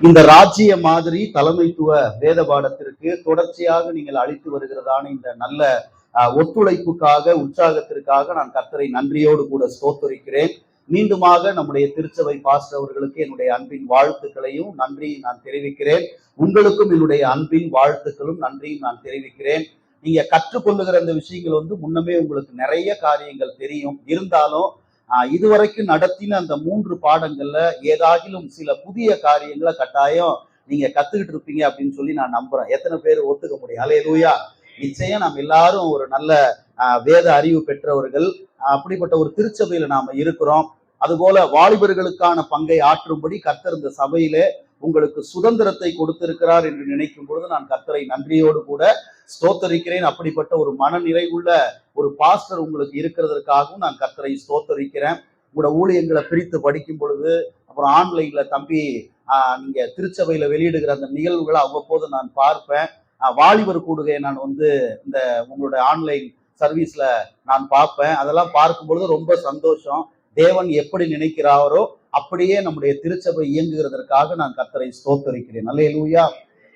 இந்த ராஜ்ய மாதிரி தலைமைத்துவ வேத பாடத்திற்கு தொடர்ச்சியாக நீங்கள் அளித்து வருகிறதான இந்த நல்ல ஒத்துழைப்புக்காக, உற்சாகத்திற்காக நான் கர்த்தரை நன்றியோடு கூட ஸ்தோத்தரிக்கிறேன். மீண்டுமாக நம்முடைய திருச்சபை பாஸ்டர் அவர்களுக்கு என்னுடைய அன்பின் வாழ்த்துக்களையும் நன்றியும் நான் தெரிவிக்கிறேன். உங்களுக்கும் என்னுடைய அன்பின் வாழ்த்துக்களும் நன்றியும் நான் தெரிவிக்கிறேன். நீங்க கற்றுக்கொள்ளுகிற அந்த விஷயங்கள் முன்னமே உங்களுக்கு நிறைய காரியங்கள் தெரியும். இருந்தாலும் இதுவரைக்கும் நடத்தின அந்த 3 பாடங்கள்ல ஏதாகிலும் சில புதிய காரியங்களை கட்டாயம் நீங்க கத்துக்கிட்டு இருப்பீங்க அப்படின்னு சொல்லி நான் நம்புறேன். எத்தனை பேர் ஒத்துக்க முடியும்? அல்லேலூயா. நிச்சயம் நாம் எல்லாரும் ஒரு நல்ல வேத அறிவு பெற்றவர்கள். அப்படிப்பட்ட ஒரு திருச்சபையில நாம இருக்கிறோம். அதுபோல வாலிபர்களுக்கான பங்கை ஆற்றும்படி கர்த்தர் இந்த சபையிலே உங்களுக்கு சுதந்திரத்தை கொடுத்திருக்கிறார் என்று நினைக்கும் பொழுது நான் கர்த்தரை நன்றியோடு கூட ஸ்தோத்தரிக்கிறேன். அப்படிப்பட்ட ஒரு மன நிறைவுள்ள ஒரு பாஸ்டர் உங்களுக்கு இருக்கிறதற்காகவும் நான் கர்த்தரை ஸ்தோத்தரிக்கிறேன். உங்களோட ஊழியங்களை பிரித்து படிக்கும் பொழுது, அப்புறம் ஆன்லைன்ல தம்பி நீங்க திருச்சபையில வெளியிடுகிற அந்த நிகழ்வுகளை அவ்வப்போது நான் பார்ப்பேன். வாலிபர் கூடுகையை நான் இந்த உங்களோட ஆன்லைன் சர்வீஸ்ல நான் பார்ப்பேன். அதெல்லாம் பார்க்கும் பொழுது ரொம்ப சந்தோஷம். தேவன் எப்படி நினைக்கிறாரோ அப்படியே நம்முடைய திருச்சபை இயங்குகிறதற்காக நான் கர்த்தரை ஸ்தோத்தரிக்கிறேன். அல்லேலூயா.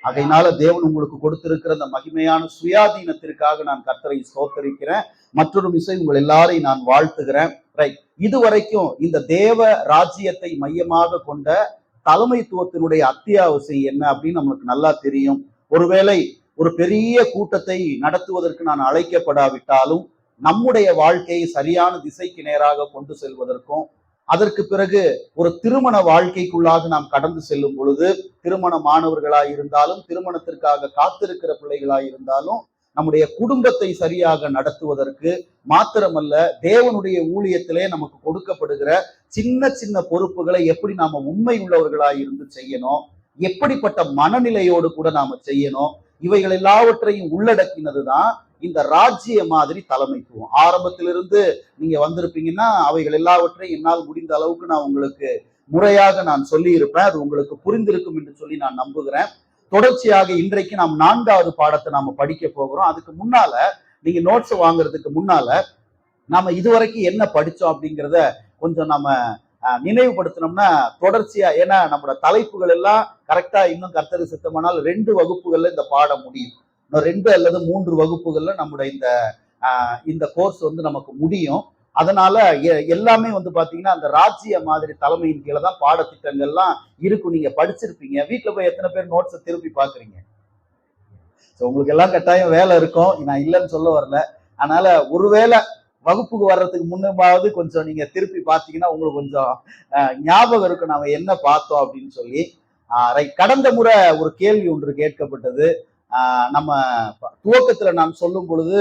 அதனால தேவன் உங்களுக்கு கொடுத்திருக்கிற அந்த மகிமையான சுயாதீனத்திற்காக நான் கர்த்தரை ஸ்தோத்தரிக்கிறேன். மற்றொரு விஷயம் உங்கள் எல்லாரையும் நான் வாழ்த்துகிறேன். ரைட், இதுவரைக்கும் இந்த தேவ ராஜ்யத்தை மையமாக கொண்ட தலைமைத்துவத்தினுடைய அத்தியாவசியம் என்ன அப்படின்னு நமக்கு நல்லா தெரியும். ஒருவேளை ஒரு பெரிய கூட்டத்தை நடத்துவதற்கு நான் அழைக்கப்படாவிட்டாலும் நம்முடைய வாழ்க்கையை சரியான திசைக்கு நேராக கொண்டு செல்வதற்கும், அதற்கு பிறகு ஒரு திருமண வாழ்க்கைக்குள்ளாக நாம் கடந்து செல்லும் பொழுது, திருமணமானவர்களாய் இருந்தாலும், திருமணத்திற்காக காத்திருக்கிற பிள்ளைகளாய் இருந்தாலும், நம்முடைய குடும்பத்தை சரியாக நடத்துவதற்கு மாத்திரமல்ல, தேவனுடைய ஊழியத்திலே நமக்கு கொடுக்கப்படுகிற சின்ன சின்ன பொறுப்புகளை எப்படி நாம உண்மை உள்ளவர்களாய் இருந்து செய்யணும், எப்படிப்பட்ட மனநிலையோடு கூட நாம செய்யணும், இவைகள் எல்லாவற்றையும் உள்ளடக்கினதுதான் இந்த ராஜ்ய மாதிரி தலைமைத்துவம். ஆரம்பத்திலிருந்து நீங்க வந்திருப்பீங்கன்னா அவைகள் எல்லாவற்றையும் என்னால் முடிந்த அளவுக்கு நான் உங்களுக்கு முறையாக நான் சொல்லி இருப்பேன். அது உங்களுக்கு புரிந்திருக்கும் என்று சொல்லி நான் நம்புகிறேன். தொடர்ச்சியாக இன்றைக்கு நாம் 4வது பாடத்தை நாம படிக்க போகிறோம். அதுக்கு முன்னால நீங்க நோட்ஸ் வாங்குறதுக்கு முன்னால நாம இதுவரைக்கும் என்ன படிச்சோம் அப்படிங்கிறத கொஞ்சம் நம்ம நினைவுபடுத்தினோம்னா தொடர்ச்சியா, ஏன்னா நம்மளோட தலைப்புகள் எல்லாம் கரெக்டா இன்னும் கர்த்தருக்கு சித்தமானால் 2 வகுப்புகள்ல இந்த பாடம் முடியும். 2 அல்லது 3 வகுப்புகள்ல நம்முடைய இந்த கோர்ஸ் நமக்கு முடியும். அதனால எல்லாமே பாத்தீங்கன்னா அந்த ராஜ்ய மாதிரி தலைமையின் கீழே தான் பாடத்திட்டங்கள்லாம் இருக்கும். நீங்க படிச்சிருப்பீங்க. வீட்டுல போய் எத்தனை பேர் நோட்ஸை திருப்பி பாக்குறீங்க? உங்களுக்கு எல்லாம் கட்டாயம் வேலை இருக்கும், நான் இல்லைன்னு சொல்ல வரல. அதனால ஒருவேளை வகுப்புக்கு வர்றதுக்கு முன்னாவது கொஞ்சம் நீங்க திருப்பி பார்த்தீங்கன்னா உங்களுக்கு கொஞ்சம் ஞாபகம் இருக்கும் நாம என்ன பார்த்தோம் அப்படின்னு சொல்லி. கடந்த முறை ஒரு கேள்வி ஒன்று கேட்கப்பட்டது. நம்ம துவக்கத்துல நான் சொல்லும் பொழுது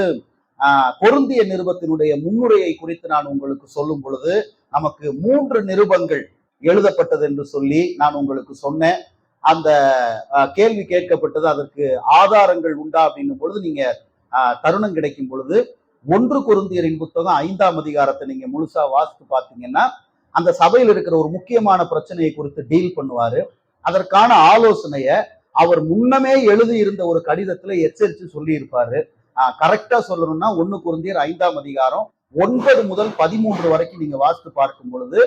கொரிந்திய நிருபத்தினுடைய முன்னுரையை குறித்து நான் உங்களுக்கு சொல்லும் பொழுது நமக்கு 3 நிருபங்கள் எழுதப்பட்டது என்று சொல்லி நான் உங்களுக்கு சொன்னேன். அந்த கேள்வி கேட்கப்பட்டது, அதற்கு ஆதாரங்கள் உண்டா அப்படின்னும் பொழுது நீங்க தருணம் கிடைக்கும் பொழுது 1 கொரிந்தியரின் புத்தகம் 5ஆம் அதிகாரத்தை நீங்க முழுசா வாசித்து பார்த்தீங்கன்னா அந்த சபையில் இருக்கிற ஒரு முக்கியமான பிரச்சனையை குறித்து டீல் பண்ணுவாரு. அதற்கான ஆலோசனைய அவர் முன்னமே எழுதி இருந்த ஒரு கடிதத்துல எச்சரித்து சொல்லி இருப்பாரு. கரெக்டா சொல்லணும்னா 1 கொரிந்தியர் 5ஆம் அதிகாரம் 9 முதல் 13 வரைக்கும் நீங்க வாசித்து பார்க்கும் பொழுது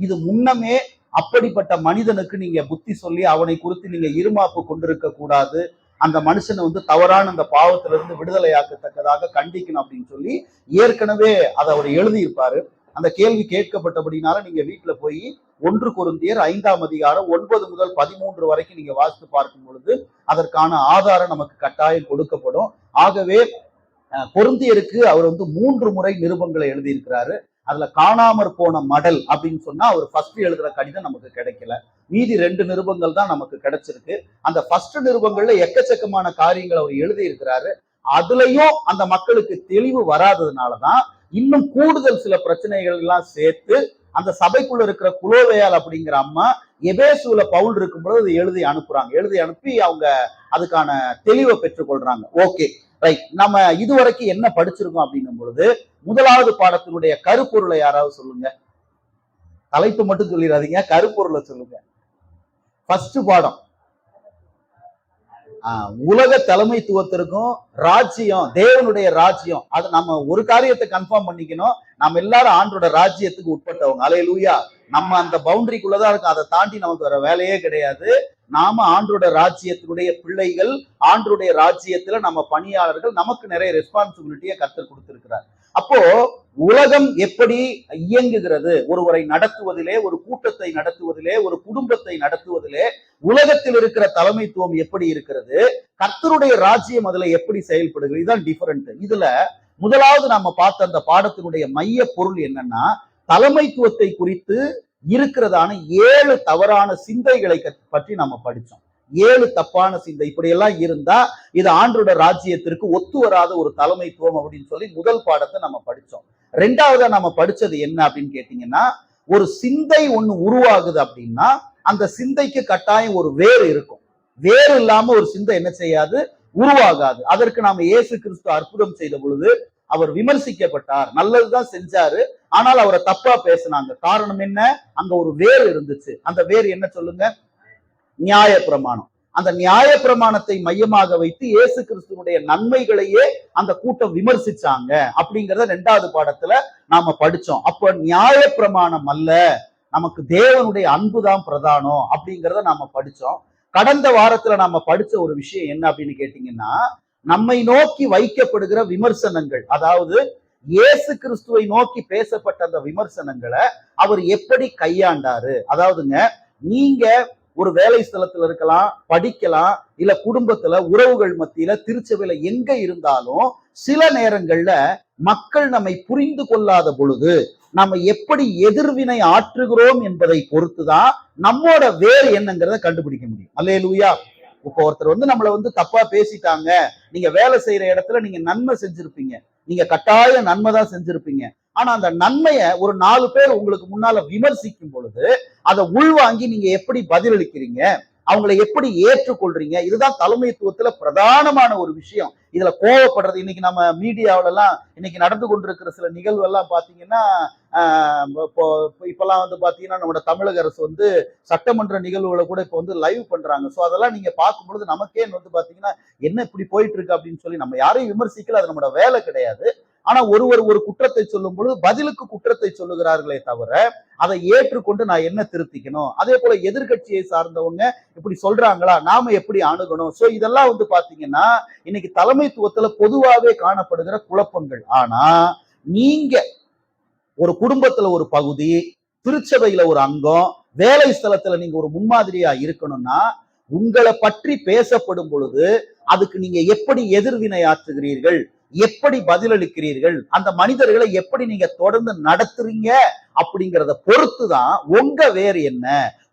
இது முன்னமே அப்படிப்பட்ட மனிதனுக்கு நீங்க புத்தி சொல்லி அவனை குறித்து நீங்க இருமாப்பு கொண்டிருக்க கூடாது, அந்த மனுஷனை தவறான அந்த பாவத்திலிருந்து விடுதலையாக்கத்தக்கதாக கண்டிக்கணும் அப்படின்னு சொல்லி ஏற்கனவே அதை அவர் எழுதியிருப்பாரு. அந்த கேள்வி கேட்கப்பட்டபடினால நீங்க வீட்டுல போய் 1 கொரிந்தியர் 5ஆம் அதிகாரம் 9 முதல் 13 வரைக்கும் நீங்க வாசித்து பார்க்கும் பொழுது அதற்கான ஆதாரம் நமக்கு கட்டாயம் கொடுக்கப்படும். ஆகவே கொரிந்தியருக்கு அவர் 3 முறை நிருபங்களை எழுதியிருக்கிறாரு. அதுல காணாமற் போன மடல் அப்படின்னு சொன்னா அவர் ஃபர்ஸ்ட் எழுதுற கடிதம் நமக்கு கிடைக்கல. மீதி 2 நிருபங்கள் தான் நமக்கு கிடைச்சிருக்கு. அந்த ஃபர்ஸ்ட் நிருபங்கள்ல எக்கச்சக்கமான காரியங்கள் அவர் எழுதி இருக்கிறாரு. அதுலயும் அந்த மக்களுக்கு தெளிவு வராததுனாலதான் இன்னும் கூடுதல் சில பிரச்சனைகள் எல்லாம் சேர்த்து அந்த சபைக்குள்ள இருக்கிற குலோவேயால் அப்படிங்கிற அம்மா எபேசுல பவுல் இருக்கும்போது எழுதி அனுப்புறாங்க. எழுதி அனுப்பி அவங்க அதுக்கான தெளிவை பெற்றுக்கொள்றாங்க. Okay, right. நம்ம இதுவரைக்கும் என்ன படிச்சிருக்கோம் அப்படின்னும் பொழுது 1வது பாடத்தினுடைய கருப்பொருளை யாராவது சொல்லுங்க. தலைப்பு மட்டும் சொல்லிடாதீங்க, கருப்பொருளை சொல்லுங்க. ஃபர்ஸ்ட் பாடம் உலக தலைமைத்துவத்திற்கும் ராஜ்யம், தேவனுடைய ராஜ்யம், அது நம்ம ஒரு காரியத்தை கன்ஃபார்ம் பண்ணிக்கணும், நம்ம எல்லாரும் ஆண்டோட ராஜ்யத்துக்கு உட்பட்டவங்க. அல்லேலூயா. நம்ம அந்த பவுண்டரிக்குள்ளதான் இருக்கும், அதை தாண்டி நமக்கு வேற வேலையே கிடையாது. நாம ஆண்டோட ராஜ்யத்தினுடைய பிள்ளைகள், ஆண்டோடைய ராஜ்யத்துல நம்ம பணியாளர்கள், நமக்கு நிறைய ரெஸ்பான்சிபிலிட்டியை கர்த்தர் கொடுத்திருக்கிறார். அப்போ உலகம் எப்படி இயங்குகிறது, ஒருவரை நடத்துவதிலே, ஒரு கூட்டத்தை நடத்துவதிலே, ஒரு குடும்பத்தை நடத்துவதிலே உலகத்தில் இருக்கிற தலைமைத்துவம் எப்படி இருக்கிறது, கர்த்தருடைய ராஜ்யம் அதுல எப்படி செயல்படுகிறது, இதுதான் டிஃபரெண்ட். இதுல முதலாவது நாம பார்த்த அந்த பாடத்தினுடைய மைய பொருள் என்னன்னா, தலைமைத்துவத்தை குறித்து இருக்கிறதான 7 தவறான சிந்தைகளை பற்றி நம்ம படிச்சோம். 7 தப்பான சிந்தை இப்படி எல்லாம் இருந்தா இது ஆண்டோட ராஜ்யத்திற்கு ஒத்து வராத ஒரு தலைமைத்துவம் அப்படின்னு சொல்லி முதல் பாடத்தை நம்ம படிச்சோம். ரெண்டாவதா நம்ம படிச்சது என்ன அப்படின்னு கேட்டீங்கன்னா, ஒரு சிந்தை ஒண்ணு உருவாகுது அப்படின்னா அந்த சிந்தைக்கு கட்டாயம் ஒரு வேறு இருக்கும். வேறு இல்லாம ஒரு சிந்தை என்ன செய்யாது, உருவாகாது. அதற்கு நாம இயேசு கிறிஸ்து அற்புதம் செய்த பொழுது அவர் விமர்சிக்கப்பட்டார், நல்லதுதான் செஞ்சாரு, ஆனால் அவரை தப்பா பேசினாங்க. காரணம் என்ன? அங்க ஒரு வேறு இருந்துச்சு. அந்த வேறு என்ன சொல்லுங்க? நியாய பிரமாணம். அந்த நியாய பிரமாணத்தை மையமாக வைத்து இயேசு கிறிஸ்துவனுடைய நன்மைகளையே அந்த கூட்டம் விமர்சிச்சாங்க அப்படிங்கறத 2வது பாடத்துல நாம படிச்சோம். அப்ப நியாய பிரமாணம் அல்ல, நமக்கு தேவனுடைய அன்புதான் பிரதானம் அப்படிங்கிறத நாம படிச்சோம். கடந்த வாரத்துல நாம படிச்ச ஒரு விஷயம் என்ன அப்படின்னு கேட்டீங்கன்னா, நம்மை நோக்கி வைக்கப்படுகிற விமர்சனங்கள், அதாவது இயேசு கிறிஸ்துவை நோக்கி பேசப்பட்ட அந்த விமர்சனங்களை அவர் எப்படி கையாண்டாரு. அதாவதுங்க, நீங்க ஒரு வேலை ஸ்தலத்துல இருக்கலாம், படிக்கலாம், இல்ல குடும்பத்துல, உறவுகள் மத்தியில, திருச்சபையில எங்க இருந்தாலும் சில நேரங்கள்ல மக்கள் நம்மை புரிந்து கொள்ளாத பொழுது நம்ம எப்படி எதிர்வினை ஆற்றுகிறோம் என்பதை பொறுத்துதான் நம்மோட வேறு என்னங்கிறத கண்டுபிடிக்க முடியும். அல்லேலூயா. இப்போ ஒருத்தர் நம்மளை தப்பா பேசிட்டாங்க, நீங்க வேலை செய்யற இடத்துல நீங்க நன்மை செஞ்சிருப்பீங்க, நீங்க கட்டாய நன்மை தான் செஞ்சிருப்பீங்க. ஆனா அந்த நன்மையை ஒரு 4 பேர் உங்களுக்கு முன்னால விமர்சிக்கும் பொழுது அதை உள்வாங்கி நீங்க எப்படி பதிலளிக்கிறீங்க, அவங்களை எப்படி ஏற்றுக்கொள்றீங்க, இதுதான் தலைமைத்துவத்துல பிரதானமான ஒரு விஷயம். இதுல கோவப்படுறது, இன்னைக்கு நம்ம மீடியாவில எல்லாம் இன்னைக்கு நடந்து கொண்டிருக்கிற சில நிகழ்வு எல்லாம் பாத்தீங்கன்னா, இப்பெல்லாம் பாத்தீங்கன்னா நம்மளோட தமிழக அரசு சட்டமன்ற நிகழ்வுகளை கூட இப்ப லைவ் பண்றாங்க. சோ அதெல்லாம் நீங்க பார்க்கும் பொழுது நமக்கே பாத்தீங்கன்னா என்ன இப்படி போயிட்டு இருக்கு அப்படின்னு சொல்லி, நம்ம யாரையும் விமர்சிக்கல, அது நம்மளோட வேலை கிடையாது. ஆனா ஒருவர் ஒரு குற்றத்தை சொல்லும் பொழுது பதிலுக்கு குற்றத்தை சொல்லுகிறார்களே தவிர அதை ஏற்றுக்கொண்டு நான் என்ன திருத்திக்கணும், அதே போல எதிர்கட்சியை சார்ந்தவங்க இப்படி சொல்றாங்களா, நாம எப்படி அணுகணும். சோ இதெல்லாம் பாத்தீங்கன்னா இன்னைக்கு தலைமைத்துவத்துல பொதுவாகவே காணப்படுகிற குழப்பங்கள். ஆனா நீங்க ஒரு குடும்பத்துல ஒரு பகுதி, திருச்சபையில ஒரு அங்கம், வேலை ஸ்தலத்துல நீங்க ஒரு முன்மாதிரியா இருக்கணும்னா உங்களை பற்றி பேசப்படும் பொழுது அதுக்கு நீங்க எப்படி எதிர்வினை ஆற்றுகிறீர்கள், எப்படி பதிலளிக்கிறீர்கள், அந்த மனிதர்களை எப்படி நீங்க தொடர்ந்து நடத்துறீங்க அப்படிங்கிறத பொறுத்துதான் உங்க வேறு என்ன,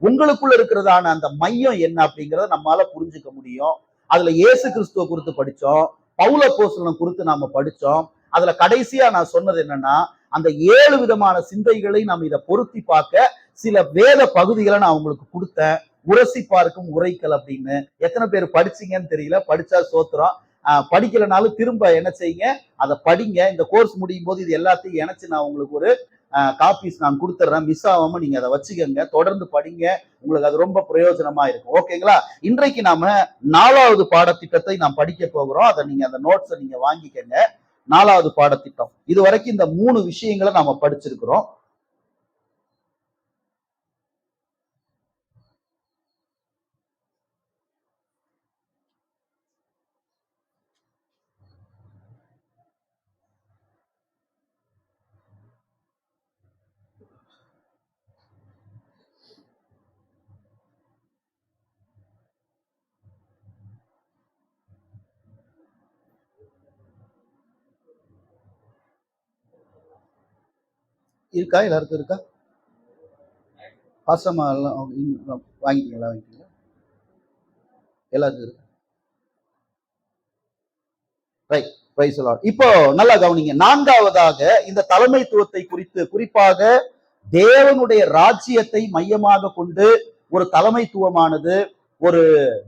உங்களுக்குள்ள இருக்கிறதான அந்த மையம் என்ன அப்படிங்கிறத நம்மளால புரிஞ்சுக்க முடியும். அதுல இயேசு கிறிஸ்துவ குறித்து படிச்சோம், பவுல் அப்போஸ்தலன் குறித்து நாம படிச்சோம். அதுல கடைசியா நான் சொன்னது என்னன்னா, அந்த 7 விதமான சிந்தைகளை நாம் இதை பொருத்தி பார்க்க சில வேத பகுதிகளை நான் உங்களுக்கு கொடுத்தேன். உரசி பார்க்கும் உரைக்கல் அப்படின்னு. எத்தனை பேர் படிச்சீங்கன்னு தெரியல, படிச்சா சோத்திரம், படிக்கலனாலும் திரும்ப என்ன செய்யுங்க, அதை படிங்க. இந்த கோர்ஸ் முடியும் போது இது எல்லாத்தையும் இணைச்சு நான் உங்களுக்கு ஒரு காப்பீஸ் நான் கொடுத்துட்றேன், மிஸ் ஆகாம நீங்க அதை வச்சுக்கோங்க, தொடர்ந்து படிங்க, உங்களுக்கு அது ரொம்ப பிரயோஜனமா இருக்கும். ஓகேங்களா? இன்றைக்கு நாம 4வது பாடத்திட்டத்தை நாம் படிக்க போகிறோம். அதை நீங்க அந்த நோட்ஸை நீங்க வாங்கிக்கங்க. 4வது பாடத்திட்டம். இது வரைக்கும் இந்த 3 விஷயங்களை நாம படிச்சிருக்கிறோம். இருக்கா? எல்லாருக்கும் இருக்கா? பாசமா எல்லாம் வாங்கிட்டீங்களா? எல்லாருக்கும் இருக்கு. ரைட். Praise the Lord. இப்போ நல்லா கவனிங்க. 4வதாக இந்த தலைமைத்துவத்தை குறித்து, குறிப்பாக தேவனுடைய ராஜ்யத்தை மையமாக கொண்டு ஒரு தலைமைத்துவமானது, ஒரு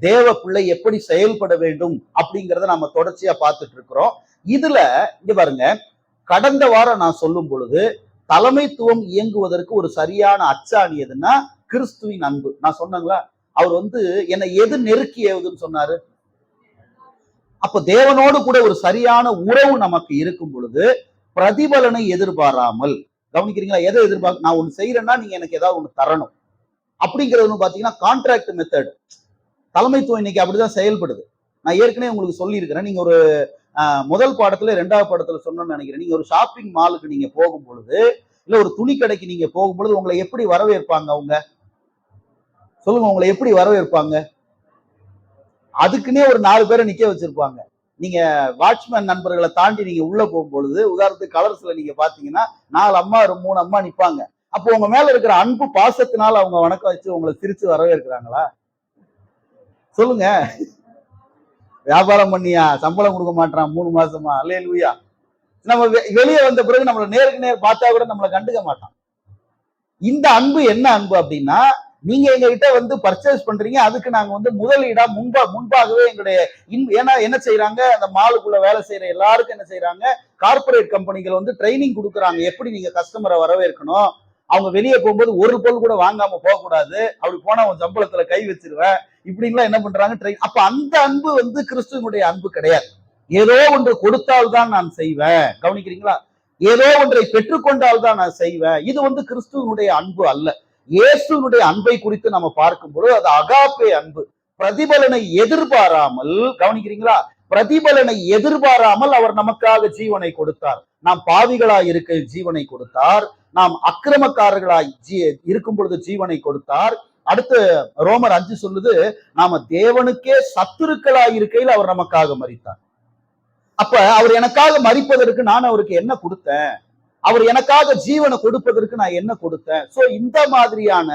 தேவ பிள்ளை எப்படி செயல்பட வேண்டும் அப்படிங்கிறத நம்ம தொடர்ச்சியா பார்த்துட்டு இருக்கிறோம். இதுல இங்க பாருங்க, கடந்த வாரம் நான் சொல்லும் பொழுது தலைமைத்துவம் இயங்குவதற்கு ஒரு சரியான அச்சாணி எதுன்னா கிறிஸ்துவின் அன்பு. நான் சொன்னங்களா, அவர் என்னை எது நெருக்கி ஏவுதுன்னு சொன்னாரு? அப்ப தேவனோடு கூட ஒரு சரியான உறவு நமக்கு இருக்கும் பொழுது பிரதிபலனை எதிர்பாராமல், கவனிக்கிறீங்களா? எதை எதிர்பார்க்க, நான் ஒண்ணு செய்யறேன்னா நீங்க எனக்கு ஏதாவது ஒண்ணு தரணும் அப்படிங்கிறது பாத்தீங்கன்னா கான்ட்ராக்ட் மெத்தட். தலைமைத்துவம் இன்னைக்கு அப்படிதான் செயல்படுது. நான் ஏற்கனவே உங்களுக்கு சொல்லி இருக்கிறேன். நீங்க ஒரு முதல் பாடத்துல 2வது பாடத்துல சொன்னோம்னு நினைக்கிறேன். நீங்க ஒரு ஷாப்பிங் மாலுக்கு நீங்க போகும் பொழுது, இல்ல ஒரு துணி கடைக்கு நீங்க போகும் பொழுது உங்களை எப்படி வரவேற்பாங்க? அவங்க சொல்லுங்க, உங்களை எப்படி வரவேற்பாங்க? அதுக்குன்னே ஒரு 4 பேரை நிக்க வச்சிருப்பாங்க. நீங்க வாட்ச்மேன் நண்பர்களை தாண்டி நீங்க உள்ள போகும் பொழுது, உதாரணத்துக்கு கலர்ஸ்ல நீங்க பாத்தீங்கன்னா 4 அம்மா 3 அம்மா நிப்பாங்க. அப்போ உங்க மேல இருக்கிற அன்பு பாசத்தினால அவங்க வணக்கம் வச்சு உங்களை சிரிச்சு வரவேற்கிறாங்களா? சொல்லுங்க. வியாபாரம் பண்ணியா சம்பளம் கொடுக்க மாட்டான் 3 மாசமா, அல்லேலூயா. நம்ம வெளியே வந்த பிறகு நம்மள நேருக்கு நேர் பார்த்தா கூட நம்மளை கண்டுக்க மாட்டான். இந்த அன்பு என்ன அன்பு அப்படின்னா, நீங்க எங்க கிட்ட வந்து பர்ச்சேஸ் பண்றீங்க, அதுக்கு நாங்க முதலீடா முன்பாகவே எங்களுடைய ஏன்னா என்ன செய்யறாங்க, அந்த மாலுக்குள்ள வேலை செய்யற எல்லாருக்கும் என்ன செய்யறாங்க, கார்பரேட் கம்பெனிகள் ட்ரைனிங் கொடுக்குறாங்க, எப்படி நீங்க கஸ்டமரை வரவேற்கணும். அவங்க வெளியே போகும்போது ஒரு பொருள் கூட வாங்காம போகக்கூடாது, அப்படி போனா அவன் சம்பளத்துல கை வச்சிருவேன், இப்படின்லாம் என்ன பண்றாங்க. அப்ப அந்த அன்பு கிறிஸ்துவனுடைய அன்பு கிடையாது. ஏதோ ஒன்று கொடுத்தால்தான் நான் செய்வேன், கவனிக்கிறீங்களா? ஏதோ ஒன்றை பெற்றுக்கொண்டால் தான் நான் செய்வேன். இது கிறிஸ்துவனுடைய அன்பு அல்ல. இயேசுனுடைய அன்பை குறித்து நம்ம பார்க்கும்போது அது அகாப்பே அன்பு. பிரதிபலனை எதிர்பாராமல், கவனிக்கிறீங்களா? பிரதிபலனை எதிர்பாராமல் அவர் நமக்காக ஜீவனை கொடுத்தார். நாம் பாவிகளாய் இருக்க ஜீவனை கொடுத்தார். நாம் அக்கிரமக்காரர்களாய் இருக்கும் பொழுது ஜீவனை கொடுத்தார். அடுத்து ரோமர் 5 சொல்லுது, நாம தேவனுக்கே சத்துருக்களாய் இருக்கையில் அவர் நமக்காக மரித்தார். அப்ப அவர் எனக்காக மரிப்பதற்கு நான் அவருக்கு என்ன கொடுத்தேன்? அவர் எனக்காக ஜீவனை கொடுப்பதற்கு நான் என்ன கொடுத்தேன்? சோ இந்த மாதிரியான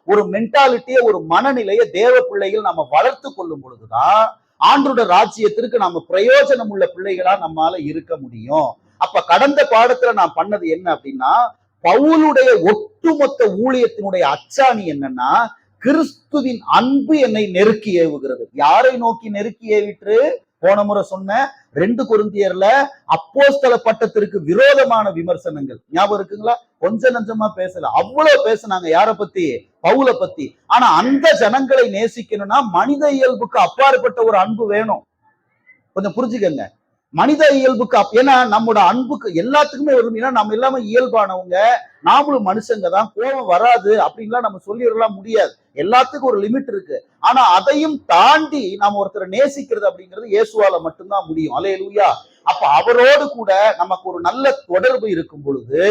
ஒரு மென்டாலிட்டியை, ஒரு மனநிலையை தேவ பிள்ளைகள் நம்ம வளர்த்து கொள்ளும் பொழுதுதான் ஆண்டோட ராஜ்யத்திற்கு நம்ம பிரயோஜனம் உள்ள பிள்ளைகளா நம்மால இருக்க முடியும். அப்ப கடந்த பாடத்துல நான் பண்ணது என்ன அப்படின்னா, பவுலுடைய ஒட்டுமொத்த ஊழியத்தினுடைய அச்சாணி என்னன்னா, கிறிஸ்துவின் அன்பு என்னை நெருக்கி ஏவுகிறது. யாரை நோக்கி நெருக்கி ஏவிட்டு? போன முறை சொன்ன 2 கொரிந்தியர்ல அப்போஸ்தல பட்டத்திற்கு விரோதமான விமர்சனங்கள் ஞாபகம் இருக்குங்களா? கொஞ்சம் நஞ்சமா பேசல, அவ்வளவு பேசினாங்க. யார பத்தி? பவுல பத்தி. ஆனா அந்த ஜனங்களை நேசிக்கணும்னா மனித இயல்புக்கு அப்பாற்பட்ட ஒரு அன்பு வேணும். கொஞ்சம் புரிஞ்சுக்கங்க. மனித இயல்புக்கு ஏன்னா நம்மோட அன்புக்கு எல்லாத்துக்குமே வரும். ஏன்னா நம்ம எல்லாமே இயல்பானவங்க, நாமளும் மனுஷங்க தான், கோபம் வராது அப்படின்லாம் நம்ம சொல்லிடலாம் முடியாது. எல்லாத்துக்கும் ஒரு லிமிட் இருக்கு. ஆனா அதையும் தாண்டி நாம ஒருத்தரை நேசிக்கிறது அப்படிங்கிறது இயேசுவால மட்டும்தான் முடியும். அல்லேலூயா. அப்ப அவரோடு கூட நமக்கு ஒரு நல்ல தொடர்பு இருக்கும் பொழுது,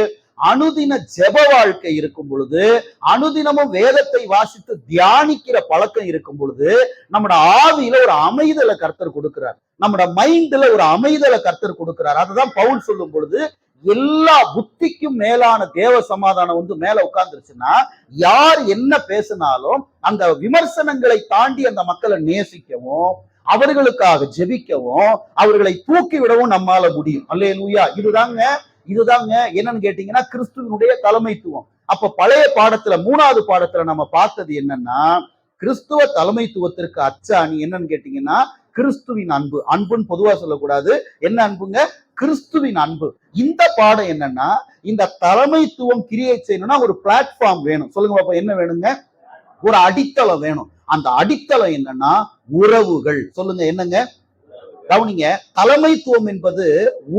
அனுதின ஜெப வாழ்க்கை இருக்கும் பொழுது, அனுதினமும் வேதத்தை வாசித்து தியானிக்கிற பழக்கம் இருக்கும் பொழுது, நம்மட ஆவியில ஒரு அமைதலை கர்த்தர் கொடுக்கிறார். நம்மட மைண்ட்ல ஒரு அமைதலை கர்த்தர் கொடுக்கிறார். அதுதான் பவுல் சொல்லும் பொழுது, எல்லா புத்திக்கும் மேலான தேவ சமாதானம் மேல உட்கார்ந்துருச்சுன்னா, யார் என்ன பேசினாலும் அந்த விமர்சனங்களை தாண்டி அந்த மக்களை நேசிக்கவும், அவர்களுக்காக ஜெபிக்கவும், அவர்களை தூக்கி விடவும் நம்மால முடியும். அல்லேலூயா. இதுதாங்க என்னன்னு கேட்டீங்கன்னா கிறிஸ்துவனுடைய தலைமைத்துவம். அப்ப பழைய பாடத்துல 3வது பாடத்துல நம்ம பார்த்தது என்னன்னா, கிறிஸ்துவ தலைமைத்துவத்திற்கு அச்சாணி என்னன்னு கேட்டீங்கன்னா கிறிஸ்துவின் அன்பு. அன்புன்னு பொதுவா சொல்லக்கூடாது. என்ன அன்புங்க? கிறிஸ்துவின் அன்பு. இந்த பாடம் என்னன்னா, இந்த தலைமைத்துவம் கிரியேட் செய்யணும்னா ஒரு பிளாட்ஃபார்ம் வேணும். சொல்லுங்க பாப்பா, என்ன வேணுங்க? ஒரு அடித்தளம் வேணும். அந்த அடித்தளம் என்னன்னா உறவுகள். சொல்லுங்க, என்னங்க? கவனிங்க, தலைமைத்துவம் என்பது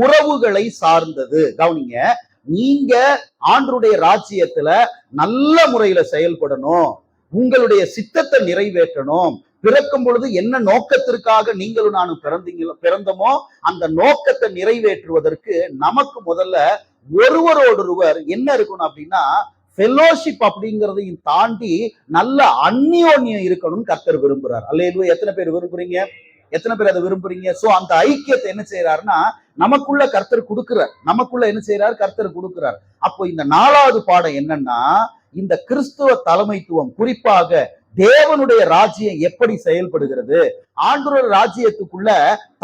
உறவுகளை சார்ந்தது. கவனிங்க, நீங்க ஆண்டவருடைய ராஜ்யத்துல நல்ல முறையில செயல்படணும், உங்களுடைய சித்தத்தை நிறைவேற்றணும். பிறக்கும் பொழுது என்ன நோக்கத்திற்காக நீங்களும் நானும் பிறந்தோமோ அந்த நோக்கத்தை நிறைவேற்றுவதற்கு நமக்கு முதல்ல ஒருவரோடொருவர் என்ன இருக்கணும் அப்படின்னா, ஃபெலோஷிப் அப்படிங்கிறதையும் தாண்டி நல்ல அந்யோன்யம் இருக்கணும்னு கர்த்தர் விரும்புறார். அல்லேலூயா. எத்தனை பேர் விரும்புறீங்க? எத்தனை பேர் அதை விரும்புறீங்க? சோ அந்த ஐக்கியத்தை என்ன செய்யறாருன்னா நமக்குள்ள கர்த்தர் கொடுக்கிறார். நமக்குள்ள என்ன செய்யறாரு? கர்த்தர் கொடுக்கிறார். அப்போ இந்த 4வது பாடம் என்னன்னா, இந்த கிறிஸ்துவ தலைமைத்துவம், குறிப்பாக தேவனுடைய ராஜ்யம் எப்படி செயல்படுகிறது, ஆண்டவர் ராஜ்யத்துக்குள்ள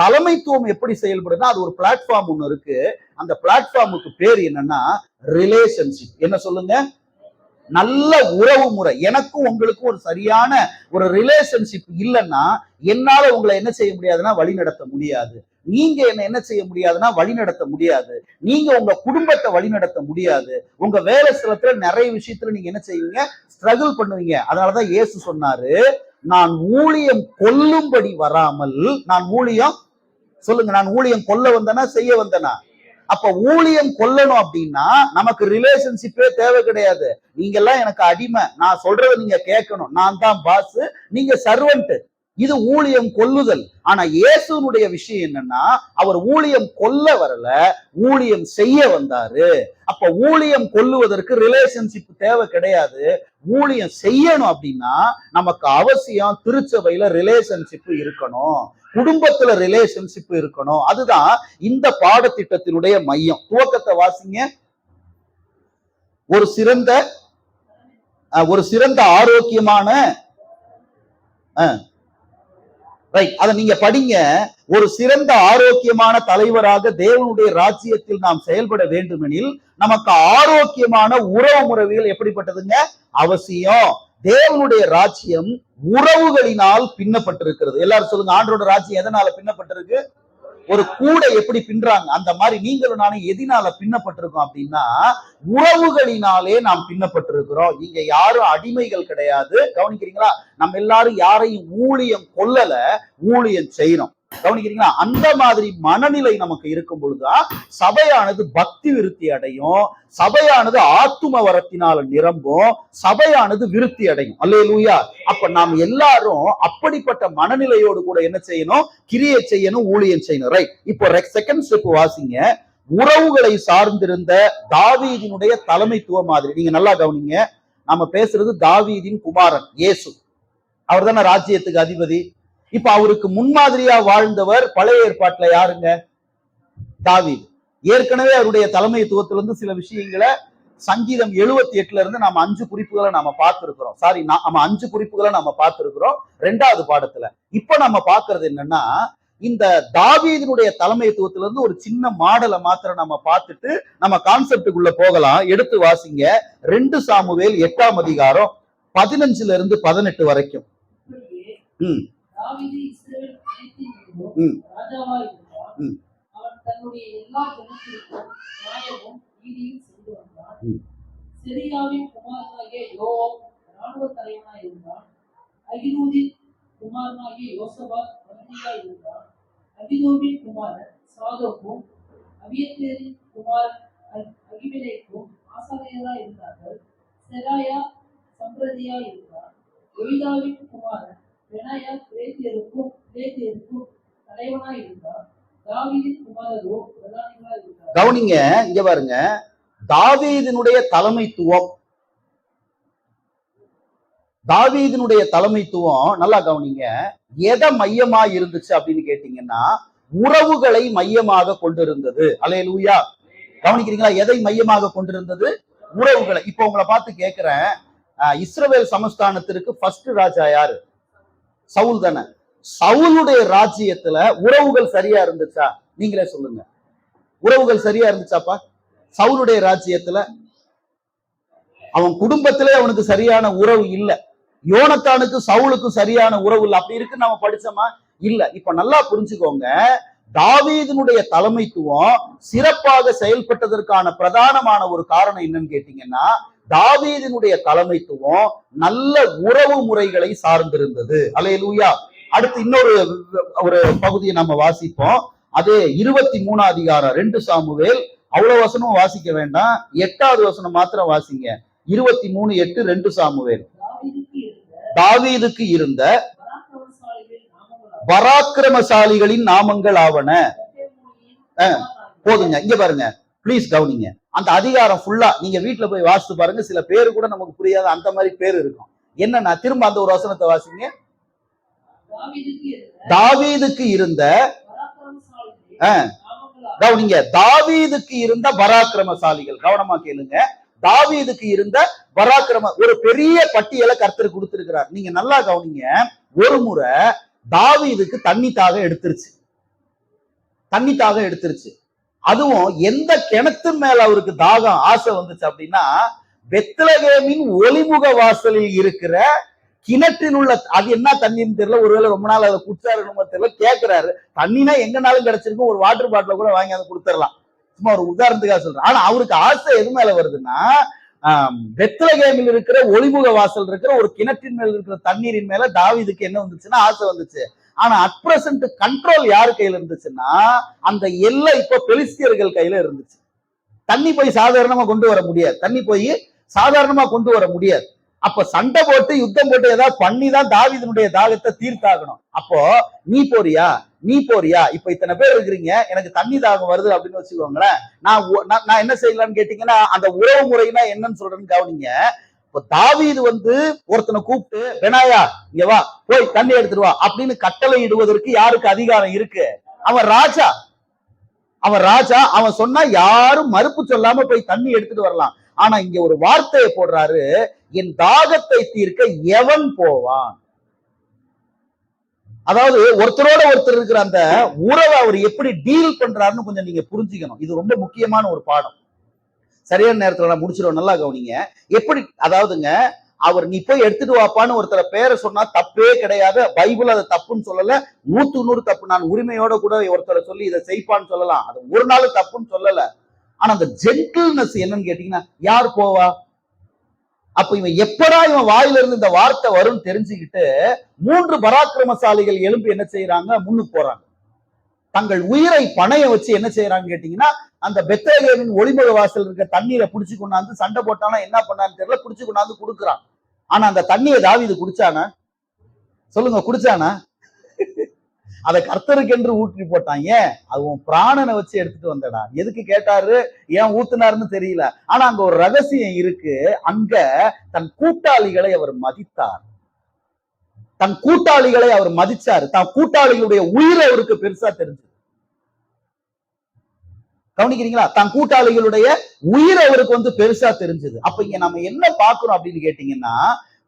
தலைமைத்துவம் எப்படி செயல்படுதுன்னா, அது ஒரு பிளாட்ஃபார்ம் ஒண்ணு இருக்கு. அந்த பிளாட்ஃபார்முக்கு பேர் என்னன்னா ரிலேஷன்ஷிப். என்ன சொல்லுங்க? நல்ல உறவு முறை. எனக்கும் உங்களுக்கும் ஒரு சரியான ஒரு ரிலேஷன்ஷிப் இல்லைன்னா என்னால உங்களை என்ன செய்ய முடியாதுன்னா வழி நடத்த முடியாது. நீங்க என்ன செய்ய முடியாதுன்னா வழி நடத்த முடியாது. நீங்க உங்க குடும்பத்தை வழி நடத்த முடியாது. உங்க வேலை ஸ்தலத்துல நிறைய விஷயத்துல நீங்க என்ன செய்வீங்க? ஸ்ட்ரகிள் பண்ணுவீங்க. அதனாலதான் இயேசு சொன்னாரு, நான் ஊழியம் கொல்லும்படி வராமல், நான் ஊழியம் சொல்லுங்க, நான் ஊழியம் கொல்ல வந்தனா செய்ய வந்தனா? அப்ப ஊழியம் கொல்லணும் அப்படின்னா நமக்கு ரிலேஷன்ஷிப்பே தேவை கிடையாது. நீங்க எல்லாம் எனக்கு அடிமை, நான் சொல்றதை நீங்க கேட்கணும், நான் தான் பாஸ், நீங்க சர்வெண்ட். இது ஊழியம் கொல்லுதல். ஆனா இயேசுனுடைய விஷயம் என்னன்னா, அவர் ஊழியம் கொல்ல வரல, ஊழியம் செய்ய வந்தாரு. அப்ப ஊழியம் கொல்லுவதற்கு ரிலேஷன்ஷிப் தேவை கிடையாது. ஊழியம் செய்யணும் அப்படின்னா நமக்கு அவசியம் திருச்சபையில ரிலேஷன்ஷிப் இருக்கணும், குடும்பத்துல ரிலேஷன்ஷிப் இருக்கணும். அதுதான் இந்த பாடத்திட்டத்தினுடைய மையம். துவக்கத்தை வாசிங்க. ஒரு சிறந்த ஆரோக்கியமான அதை நீங்க படிங்க. ஒரு சிறந்த ஆரோக்கியமான தலைவராக தேவனுடைய ராஜ்யத்தில் நாம் செயல்பட வேண்டுமெனில் நமக்கு ஆரோக்கியமான உறவு முறைகள் எப்படிப்பட்டதுங்க? அவசியம். தேவனுடைய ராஜ்யம் உறவுகளினால் பின்னப்பட்டிருக்கிறது. எல்லாரும் சொல்லுங்க, ஆண்டோட ராஜ்யம் எதனால பின்னப்பட்டிருக்கு? ஒரு கூடை எப்படி பின்றாங்க அந்த மாதிரி நீங்களும் நானும் எதினால பின்னப்பட்டிருக்கோம் அப்படின்னா உறவுகளினாலே நாம் பின்னப்பட்டிருக்கிறோம். இங்க யாரும் அடிமைகள் கிடையாது. கவனிக்கிறீங்களா? நம்ம எல்லாரும் யாரையும் ஊழியம் கொல்லல, ஊழியம் செய்யணும். கவனிக்கிறீங்களா? அந்த மாதிரி மனநிலை நமக்கு இருக்கும் பொழுதுதான் சபையானது பக்தி விருத்தி அடையும், சபையானது ஆத்தும வரத்தினால நிரம்பும், சபையானது விருத்தி அடையும். அல்லேலூயா. அப்ப நாம் எல்லாரும் அப்படிப்பட்ட மனநிலையோடு கூட என்ன செய்யணும்? கிரியை செய்யணும், ஊழியம் செய்யணும். ரைட். இப்போ செகண்ட் ஸ்டெப் வாசிங்க. உறவுகளை சார்ந்திருந்த தாவீதினுடைய தலைமைத்துவ மாதிரி. நீங்க நல்லா கவனிங்க. நம்ம பேசுறது தாவீதின் குமாரன் இயேசு. அவர் தானே ராஜ்யத்துக்கு அதிபதி. இப்ப அவருக்கு முன்மாதிரியா வாழ்ந்தவர் பழைய ஏற்பாட்டுல யாருங்க? தாவீது. ஏற்கனவே அவருடைய தலைமைத்துவத்திலிருந்து சில விஷயங்களை சங்கீதம் 78 இருந்து நாம 5 குறிப்புகளை நாம பார்த்திருக்கிறோம். சாரி, நம்ம 5 குறிப்புகளை நாம பார்த்திருக்கிறோம் 2வது பாடத்துல. இப்ப நம்ம பார்க்கிறது என்னன்னா, இந்த தாவீதினுடைய தலைமைத்துவத்திலிருந்து ஒரு சின்ன மாடலை மாத்திரம் நம்ம பார்த்துட்டு நம்ம கான்செப்டுக்குள்ள போகலாம். எடுத்து வாசிங்க. 2 சாமுவேல் 8ஆம் அதிகாரம் 15 இருந்து 18 வரைக்கும். சிரியாவின் குமாரனாகிய யோவாப் ராணுவ தலைவனாய் இருந்தான். அகிலூதின் குமாரனாகிய யோசபாத் மந்திரியாய் இருந்தான். அகிலூபின் குமாரன் சாதோக்கும் அபியத்தேரின் குமாரன் அகிமெலேக்கும் ஆசாரியராய் இருந்தார்கள். செராயா சம்பிரதியாய் இருந்தான். யோய்தாவின் குமாரன் பெனாயா கிரேத்தியருக்கும் தலைவனாய் இருந்தான். தாவீதின் குமாரரோ பிரதானிகளாய் இருந்தார். கவனிங்க, இங்க பாருங்க. தாவீதினுடைய தலைமைத்துவம், தாவீதினுடைய தலைமைத்துவம் நல்லா கவனிங்க. எதை மையமா இருந்துச்சு அப்படின்னு கேட்டீங்கன்னா உறவுகளை மையமாக கொண்டிருந்தது. அல்லேலூயா. கவனிக்கிறீங்களா? எதை மையமாக கொண்டிருந்தது? உறவுகளை. இப்ப உங்களை பார்த்து கேட்கிறேன், இஸ்ரவேல் சமஸ்தானத்திற்கு ஃபர்ஸ்ட் ராஜா யாரு? சவுல் தானே. சவுலுடைய ராஜ்யத்துல உறவுகள் சரியா இருந்துச்சா? நீங்களே சொல்லுங்க. உறவுகள் சரியா இருந்துச்சாப்பா? சவுலுடைய ராஜ்யத்துல அவன் குடும்பத்திலே அவனுக்கு சரியான உறவு இல்ல. யோனத்தானுக்கு சவுலுக்கும் சரியான உறவு இல்லை. அப்படி இருக்கு நம்ம படிச்சோமா? இல்ல. இப்ப நல்லா புரிஞ்சுக்கோங்க. தாவீதினுடைய தலைமைத்துவம் சிறப்பாக செயல்பட்டதற்கான பிரதானமான ஒரு காரணம் என்னன்னு கேட்டீங்கன்னா தாவீதினுடைய தலைமைத்துவம் நல்ல உறவு முறைகளை சார்ந்திருந்தது. அல்லேலூயா. அடுத்து இன்னொரு ஒரு பகுதியை நம்ம வாசிப்போம். அது 23ஆம் அதிகாரம் 2 சாமுவேல். அவ்வளவு வசனம் வாசிக்க வேண்டாம், 8வது வசனம் மாத்திரம் வாசிங்க. 23:8 2 சாமுவேல். தாவீதுக்கு இருந்த பராக்கிரமசாலிகளின் நாமங்கள் ஆவன. போதுங்க. இங்க பாருங்க, பிளீஸ் கவனிங்க. அந்த அதிகாரம் ஃபுல்லா நீங்க வீட்டுல போய் வாசித்து பாருங்க. சில பேரு கூட நமக்கு புரியாத அந்த மாதிரி பேர் இருக்கும். என்னன்னா, திரும்ப அந்த ஒரு வசனத்தை வாசிங்க. தாவீதுக்கு இருந்த கவனிங்க, தாவீதுக்கு இருந்த பராக்கிரமசாலிகள். கவனமா கேளுங்க. தாவீதுக்கு இருந்த பராக்கிரம ஒரு பெரிய பட்டியலை கர்த்தர் கொடுத்திருக்கிறார். நீங்க நல்லா கவனிங்க. ஒரு முறை தாவீதுக்கு தண்ணி தாக எடுத்துருச்சு. அதுவும் எந்த கிணத்தின் மேல அவருக்கு தாகம் ஆசை வந்துச்சு அப்படின்னா பெத்லகேமின் ஒளிமுக வாசலில் இருக்கிற கிணற்றில் உள்ள, அது என்ன தண்ணின்னு தெரியல, ஒருவேளை ரொம்ப நாள் அதை குடிச்சாருன்னு தெரியல, கேட்கிறாரு. தண்ணினா எங்கனாலும் கிடைச்சிருக்கும், ஒரு வாட்டர் பாட்டில கூட வாங்கி அதை கொடுத்துடலாம். சும்மா ஒரு உதாரணத்துக்காக சொல்றேன். ஆனா அவருக்கு ஆசை எது மேல வருதுன்னா பெத்லகேமில் இருக்கிற ஒளிமுக வாசல் இருக்கிற ஒரு கிணற்றின் மேல இருக்கிற தண்ணீரின் மேல தாவீதுக்கு என்ன வந்துச்சுன்னா ஆசை வந்துச்சு. ஆனா அட் பிரசன்ட் கண்ட்ரோல் யாரு கையில இருந்துச்சுன்னா அந்த எல்லை இப்ப பெலிஸ்தியர்கள் கையில இருந்துச்சு. தண்ணி போய் சாதாரணமா கொண்டு வர முடியாது, தண்ணி போய் சாதாரணமா கொண்டு வர முடியாது. அப்ப சண்டை போட்டு யுத்தம் போட்டு ஏதாவது பண்ணி தான் தாவீதினுடைய தாகத்தை தீர்த்தாகணும். அப்போ நீ போறியா நீ போறியா, இப்ப இத்தனை பேர் இருக்கிறீங்க, எனக்கு தண்ணி தாகம் வருது அப்படின்னு வச்சுக்கோங்களேன். நான் என்ன செய்யலாம்னு கேட்டீங்கன்னா, அந்த உறவு முறைனா என்னன்னு சொல்றேன்னு கவனிங்க. இப்ப தாவீது ஒருத்தனை கூப்பிட்டு, பெனாயா இங்க வா, போய் தண்ணி எடுத்துட்டு வா அப்படின்னு கட்டளை இடுவதற்கு யாருக்கு அதிகாரம் இருக்கு? அவன் ராஜா. அவன் சொன்னா யாரும் மறுப்பு சொல்லாம போய் தண்ணி எடுத்துட்டு வரலாம். ஆனா இங்க ஒரு வார்த்தையை போடுறாரு, என் தாகத்தை தீர்க்க எவன் போவான்? அதாவது ஒருத்தரோட ஒருத்தர் இருக்கிற அந்த உறவை அவர் எப்படி டீல் பண்றாருன்னு கொஞ்சம் நீங்க புரிஞ்சுக்கணும். இது ரொம்ப முக்கியமான ஒரு பாடம். சரியான நேரத்துல நான் முடிச்சிருவோம், நல்லா கவனிங்க. எப்படி, அதாவதுங்க, அவர் நீ போய் எடுத்துட்டு வாப்பான்னு ஒருத்தர பேரை சொன்னா தப்பே கிடையாது. பைபிள் அதை தப்புன்னு சொல்லல, 100 தப்பு. நான் உரிமையோட கூட ஒருத்தரை சொல்லி இதை செய்ப்பான்னு சொல்லலாம், அது ஒரு நாள் தப்புன்னு சொல்லல. ஆனா அந்த ஜென்டில்னஸ் என்னன்னு கேட்டீங்கன்னா, யார் போவா? அப்ப இவன் எப்படா இவன் வாயில இருந்து இந்த வார்த்தை வரும் தெரிஞ்சுக்கிட்டு 3 பராக்கிரமசாலிகள் எழும்பி என்ன செய்யறாங்க? முன்னுக்கு போறாங்க. தங்கள் உயிரை பணைய வச்சு என்ன செய்யறாங்க கேட்டீங்கன்னா, அந்த பெத்லகேமின் ஒளிமுக வாசல் இருக்க தண்ணீரை புடிச்சு கொண்டாந்து, சண்டை போட்டானா என்ன பண்ணான்னு தெரியல, புடிச்சு கொண்டாந்து கொடுக்குறான். ஆனா அந்த தண்ணியை தாவீது குடிச்சானா? சொல்லுங்க, குடிச்சானா? அதை கர்த்தருக்கு என்று ஊற்றி போட்டான். ஏன்? அது உன் பிராணனை வச்சு எடுத்துட்டு வந்தடா. எதுக்கு கேட்டாரு, ஏன் ஊத்துனாருன்னு தெரியல. ஆனா அங்க ஒரு ரகசியம் இருக்கு. அங்க தன் கூட்டாளிகளை அவர் மதித்தார். தன் கூட்டாளிகளை அவர் மதிச்சாரு. தன் கூட்டாளிகளுடைய உயிரை அவருக்கு பெருசா தெரிஞ்சது. கவனிக்கிறீங்களா? தன் கூட்டாளிகளுடைய உயிரை அவருக்கு பெருசா தெரிஞ்சது. அப்ப இங்க நம்ம என்ன பாக்குறோம் அப்படின்னு கேட்டீங்கன்னா,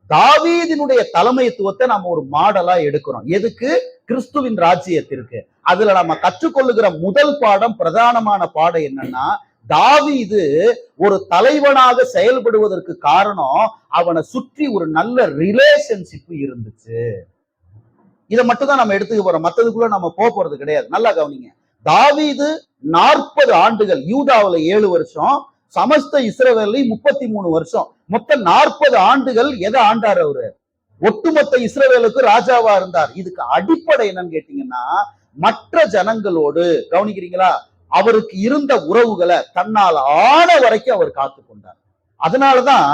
தாவீதினுடைய தலைமைத்துவத்தை நம்ம ஒரு மாடலா எடுக்கிறோம். எதுக்கு? கிறிஸ்துவின் ராஜ்யத்திற்கு. அதுல நம்ம கற்றுக்கொள்ளுகிற முதல் பாடம், பிரதானமான பாடம் என்னன்னா, தாவீது ஒரு தலைவனாக செயல்படுவதற்கு காரணம் அவனை சுற்றி ஒரு நல்ல ரிலேஷன்ஷிப் இருந்துச்சு. இதை மட்டும் தான் நம்ம எடுத்துக்க போறோம், மத்ததுக்குள்ள நம்ம போறது கிடையாது. நல்லா கவனிங்க. தாவீது 40 ஆண்டுகள், யூதாவுல 7 வருஷம், சமஸ்த இஸ்ரவேலையும் 33 வருஷம், மொத்தம் 40 ஆண்டுகள் எதை ஆண்டார்? அவரு ஒட்டுமொத்த இஸ்ரவேலுக்கு ராஜாவா இருந்தார். இதுக்கு அடிப்படை என்னன்னு கேட்டீங்கன்னா, மற்ற ஜனங்களோடு, கவனிக்கிறீங்களா, அவருக்கு இருந்த உறவுகளை தன்னால் ஆன வரைக்கும் அவர் காத்து கொண்டார். அதனாலதான்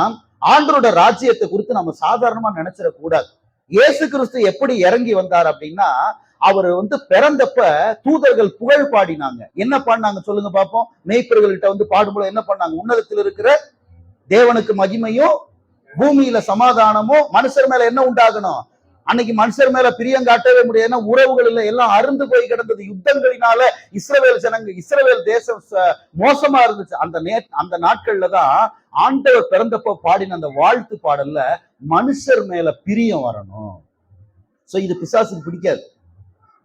ஆண்டவரோட ராஜ்யத்தை குறித்து நம்ம சாதாரணமா நினைச்சிடக்கூடாது. இயேசு கிறிஸ்து எப்படி இறங்கி வந்தார் அப்படின்னா, அவர் பிறந்தப்ப தூதர்கள் புகழ் பாடினாங்க. என்ன பாடினாங்க சொல்லுங்க பாப்போம். மேய்ப்பர்கள்கிட்ட பாடும்போது என்ன பண்ணாங்க? உன்னதத்தில் இருக்கிற தேவனுக்கு மகிமையும் பூமியில சமாதானமும் மனுஷர் மேல என்ன உண்டாகணும்? அன்னைக்கு மனுஷர் மேல பிரியம் காட்டவே முடியாது. உறவுகள் இல்ல, எல்லாம் அருந்து போய் கிடந்தது. யுத்தங்களினால இஸ்ரவேல் தேசம் மோசமா இருந்துச்சு. அந்த நாட்கள்ல தான் ஆண்டவர் பிறந்தப்ப பாடின அந்த வாழ்த்து பாடல்ல மனுஷர் மேல பிரியம் வரணும். சோ இது பிசாசுக்கு பிடிக்காது.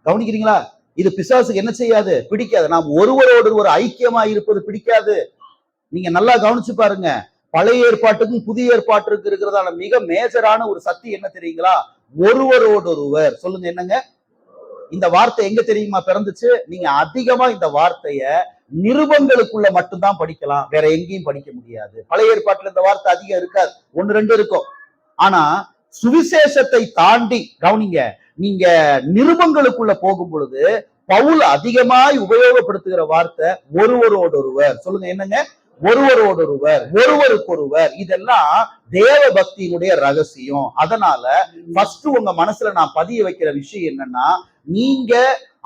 கவனிக்கிறீங்களா? இது பிசாசுக்கு என்ன செய்யாது? பிடிக்காது. நாம் ஒருவரோடு ஒரு ஐக்கியமா இருப்பது பிடிக்காது. நீங்க நல்லா கவனிச்சு பாருங்க. பழைய ஏற்பாட்டுக்கும் புதிய ஏற்பாட்டுக்கு இருக்கிறதான மிக மேஜரான ஒரு சக்தி என்ன தெரியுங்களா? ஒருவரோடொருவர். சொல்லுங்க, என்னங்க? இந்த வார்த்தை எங்க தெரியுமா பிறந்துச்சு? நீங்க அதிகமா இந்த வார்த்தைய நிருபங்களுக்குள்ள மட்டும்தான் படிக்கலாம், வேற எங்கேயும் படிக்க முடியாது. பழைய ஏற்பாட்டுல இந்த வார்த்தை அதிகம் இருக்காது, 1-2 இருக்கும். ஆனா சுவிசேஷத்தை தாண்டி கவனிங்க, நீங்க நிருபங்களுக்குள்ள போகும் பொழுது பவுல் அதிகமாய் உபயோகப்படுத்துகிற வார்த்தை ஒருவரோடொருவர். சொல்லுங்க, என்னங்க? ஒருவரோடொருவர், ஒருவருக்கொருவர். இதெல்லாம் தேவ பக்தியினுடைய ரகசியம். அதனால ஃபர்ஸ்ட் உங்க மனசுல நான் பதிய வைக்கிற விஷயம் என்னன்னா, நீங்க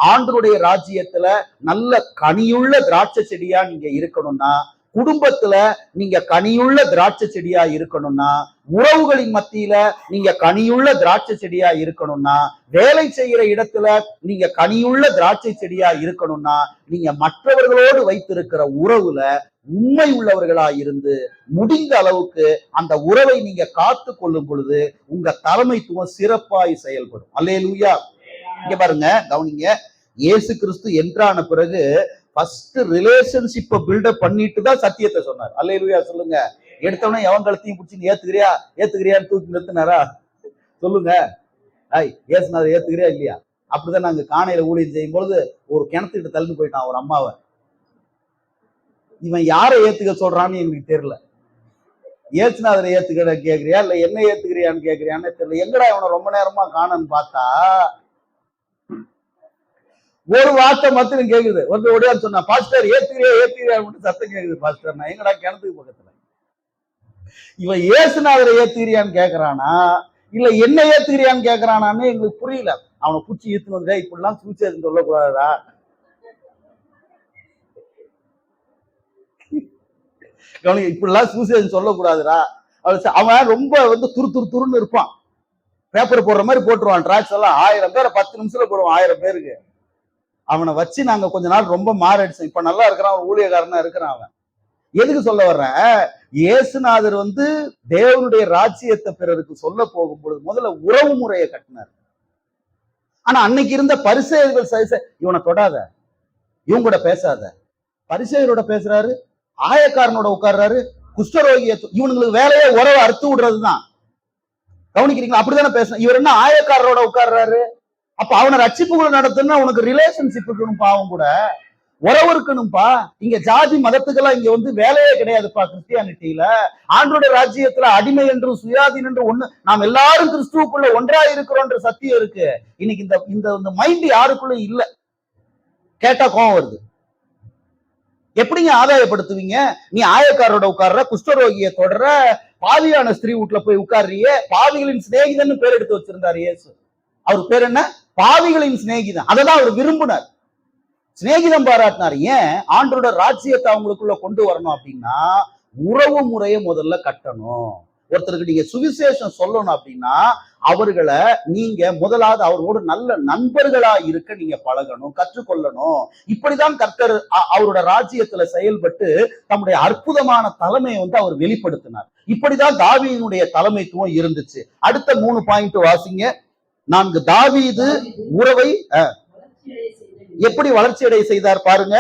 ஆண்டவருடைய ராஜ்யத்துல நல்ல கனியுள்ள திராட்சை செடியா நீங்க இருக்கணும்னா, குடும்பத்துல நீங்க கனியுள்ள திராட்சை செடியா இருக்கணும்னா, உறவுகளின் மத்தியில நீங்க கனியுள்ள திராட்சை செடியா இருக்கணும்னா, வேலை செய்யற இடத்துல நீங்க கனியுள்ள திராட்சை செடியா இருக்கணும்னா, நீங்க மற்றவர்களோடு வைத்திருக்கிற உறவுல உண்மை உள்ளவர்களா இருந்து முடிந்த அளவுக்கு அந்த உறவை நீங்க காத்து கொள்ளும் பொழுது உங்க தலைமைத்துவம் சிறப்பாய் செயல்படும். அல்லேலூயா. இங்க பாருங்க, கவனிங்க. இயேசு கிறிஸ்து என்றான பிறகு ஃபர்ஸ்ட் ரிலேஷன்ஷிப்பை பில்டப் பண்ணிட்டு தான் சத்தியத்தை சொன்னார். அல்லேலூயா சொல்லுங்க. எடுத்தவனே எவன் கழுத்தையும் பிடிச்சி ஏத்துக்கிறியான்னு தூக்கி நிறுத்தினாரா? சொல்லுங்க. ஏசுனார், ஏத்துக்கிறியா இல்லையா? அப்படிதான் நாங்க காணையில ஊழியம் செய்யும் பொழுது ஒரு கிணத்துக்கிட்ட தள்ளி போயிட்டான் ஒரு அம்மாவை. இவன் யாரை ஏத்துக்க சொல்றான்னு எங்களுக்கு தெரியல. ஏசுநாதரை ஏத்துக்கிற கேக்குறியா இல்ல என்ன ஏத்துக்கிறியான்னு கேக்குறியான்னு தெரியல. எங்கடா இவனை ரொம்ப நேரமா காணன்னு பார்த்தா ஒரு வார்த்தை மாத்திரம் கேக்குது. வந்து ஓடியான்னு சொன்னா, பாஸ்டர் ஏத்துக்கிறியா சத்தம் கேக்குது. பாஸ்டர் நான் எங்கடா கிணத்துக்கு பக்கத்துல. இவன் இயேசுநாதரை ஏத்துக்கிறியான்னு கேக்குறானா இல்ல என்ன ஏத்துக்கிறியான்னு கேக்குறானான்னு எங்களுக்கு புரியல. அவனை பூச்சி ஈத்துன்னு வந்து இப்படிலாம் சுவிசேஷம் சொல்லக்கூடாதா, இப்படிலாம் சுவிசேஷம் சொல்லக்கூடாதுடா. அவன் ரொம்ப வந்து துருன்னு இருப்பான். பேப்பர் போடுற மாதிரி போட்டுருவான். டிராக்ஸ் எல்லாம் 1000 பேரை 10 நிமிஷத்துல போடுவான். 1000 பேருக்கு. அவனை வச்சு நாங்க கொஞ்ச நாள் ரொம்ப மாரடிச்சோம். இப்ப நல்லா இருக்கிறான், ஊழியக்காரனா இருக்கிறான். அவன் எதுக்கு சொல்ல வர்றேன், இயேசுநாதர் வந்து தேவனுடைய ராஜ்யத்தை பிறருக்கு சொல்ல போகும் பொழுது முதல்ல உறவு முறையை கட்டினார். ஆனா அன்னைக்கு இருந்த பரிசேயர்கள் இவனை தொடாத, இவங்க கூட பேசாத. பரிசேயரோட பேசுறாரு, ஆயக்காரனோட உட்கார்றாரு, குஷ்டரோகிய இவனுங்களுக்கு வேலையே உறவை அறுத்து விடுறதுதான். கவனிக்கிறீங்களா? அப்படித்தானே பேசணும். இவர் என்ன ஆயக்காரரோட உட்கார்றாரு? அப்ப அவனை ரட்சிப்புக்குள்ள நடத்துன்னா உனக்கு ரிலேஷன்ஷிப் இருக்கணும்பா, அவன் கூட உறவு இருக்கணும்பா. இங்க ஜாதி மதத்துக்கெல்லாம் இங்க வந்து வேலையே கிடையாதுப்பா. கிறிஸ்டியானிட்டியில ஆண்டோட ராஜ்யத்துல அடிமை என்றும் சுயாதீன் என்று ஒண்ணு, நாம் எல்லாரும் கிறிஸ்துவுக்குள்ள ஒன்றா இருக்கிறோன்ற சத்தியம் இருக்கு. இன்னைக்கு இந்த மைண்ட் யாருக்குள்ள இல்ல. கேட்டா கோவம் வருது. எப்படிங்க ஆதாயப்படுத்துவீங்க? நீ ஆயக்காரோட உட்கார்ற, குஷ்டரோகிய தொடர, பாவியான ஸ்திரீ வீட்டுல போய் உட்கார்றிய. பாவிகளின் சிநேகிதன் பேர் எடுத்து வச்சிருந்தாரு இயேசு. அவர் பேர் என்ன? பாவிகளின் சிநேகிதன். அததான் அவர் விரும்பினார், சிநேகிதம் பாராட்டினார். ஏன்? ஆண்டோட ராஜ்யத்தை அவங்களுக்குள்ள கொண்டு வரணும் அப்படின்னா உறவு முறையை முதல்ல கட்டணும். ஒருத்தருக்கு நீங்க சுவிசேஷம் சொல்லணும் அப்படின்னா அவர்களை நீங்க முதலாவது அவரோடு நல்ல நண்பர்களா இருக்க நீங்க பழகணும், கற்றுக்கொள்ளணும். இப்படிதான் கர்த்தர் அவரோட ராஜ்யத்துல செயல்பட்டு தம்முடைய அற்புதமான தலைமையை வந்து அவர் வெளிப்படுத்தினார். இப்படிதான் தாவீதுடைய தலைமைத்துவம் இருந்துச்சு. அடுத்த 3 பாயிண்ட் வாசிங்க. 4 தாவீது உறவை எப்படி வளர்ச்சி அடைய செய்தார் பாருங்க.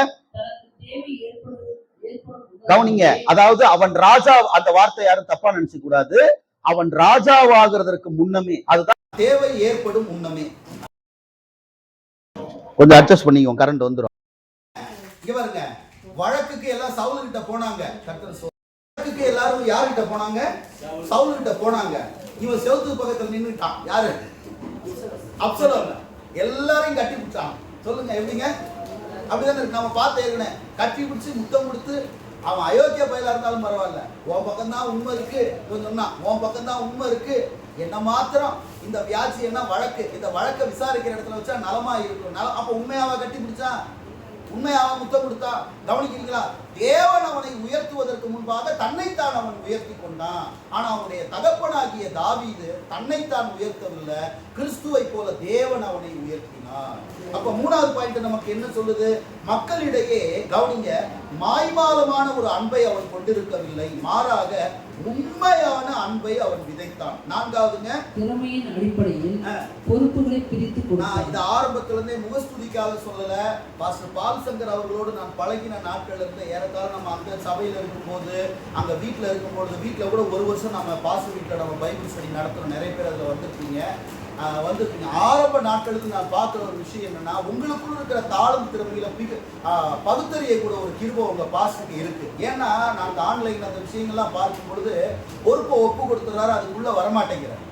கவனிங்க. அதாவது அவன் ராஜா, அந்த வார்த்தை யாரும் தப்பா நினைச்சு கூடாது. அவன் ராஜாவாகிறதற்கு முன்னமே, அதுதான் தேவை ஏற்படும் முன்னமே. கொஞ்சம் அட்ஜஸ்ட் பண்ணிக்கோ, கரண்ட் வந்துடும். இவருங்க வழக்குக்கு எல்லாம் சவுல் கிட்ட போனாங்க. வழக்குக்கு எல்லாரும் யார்கிட்ட போனாங்க? சவுல் கிட்ட போனாங்க. இவன் செவுத்து பக்கத்துல நின்னுட்டான். யாரு? அப்சலோம். எல்லாரையும் கட்டி பிடிச்சான். சொல்லுங்க எப்படிங்க? அப்படிதானே இருக்கு. நம்ம பார்த்து ஏற்கனவே கட்டி பிடிச்சி முத்தம் கொடுத்து, அவன் அயோக்கிய பயிலா இருந்தாலும் பரவாயில்ல, உன் பக்கம் தான் உண்மை இருக்கு சொன்னா, உன் பக்கம் தான் உண்மை இருக்கு, என்ன மாத்திரம் இந்த வியாட்சி என்ன வழக்கு, இந்த வழக்கை விசாரிக்கிற இடத்துல வச்சா நலமா இருக்கும். அப்ப உண்மையாவா கட்டி பிடிச்சான்? உண்மையாவா முத்தம் கொடுத்தா? கவனிக்கிறீங்களா? தேவன் அவனை உயர்த்துவதற்கு முன்பாக தன்னைத்தான் அவன் உயர்த்தி கொண்டான். ஆனா அவனுடைய தகப்பனாகிய தாவீது தன்னைத்தான் உயர்த்தவில்லை, கிறிஸ்துவை போல தேவன் அவனை உயர்த்தினார். அப்ப 3வது பாயிண்ட் நமக்கு என்ன சொல்லுது? மக்களிடையே கவனிங்க, மாய்மாலமான ஒரு அன்பை அவன் கொண்டிருக்கவில்லை, மாறாக உண்மையான அன்பை அவன் விதைத்தான். 4வதுங்க, திறமையின் அடிப்படையில் பொறுப்புகளை பிரித்து கொடுத்தான். இது ஆரம்பத்துல இருந்தே முகஸ்துதிக்காக சொல்லல. பாஸ்டர் பால்சங்கர் அவர்களோடு நான் பழகின நாட்கள் இருந்து ஏறத்தாழ நம்ம அந்த சபையில இருக்கும்போது, அங்க வீட்டுல இருக்கும்போது, வீட்டுல கூட 1 வருஷம் நம்ம பாஸ்டர் வீட்டுல நம்ம பைபிள் ஸ்டடி நடத்துறோம். நிறைய பேர் அதுல வந்திருக்கீங்க. ஆரம்ப நாட்களுக்கு நான் பார்க்குற ஒரு விஷயம் என்னன்னா, உங்களுக்குள்ள இருக்கிற தாளம் திறமையில பகுத்தறிய கூட ஒரு கிருபை உங்க பாஸ்டருக்கு இருக்கு. ஏன்னா நான் ஆன்லைன்ல அந்த விஷயங்கள்லாம் பார்க்கும் பொழுது பொறுப்பை ஒப்பு கொடுத்துறாரு, அதுக்குள்ள வரமாட்டேங்கிறார்.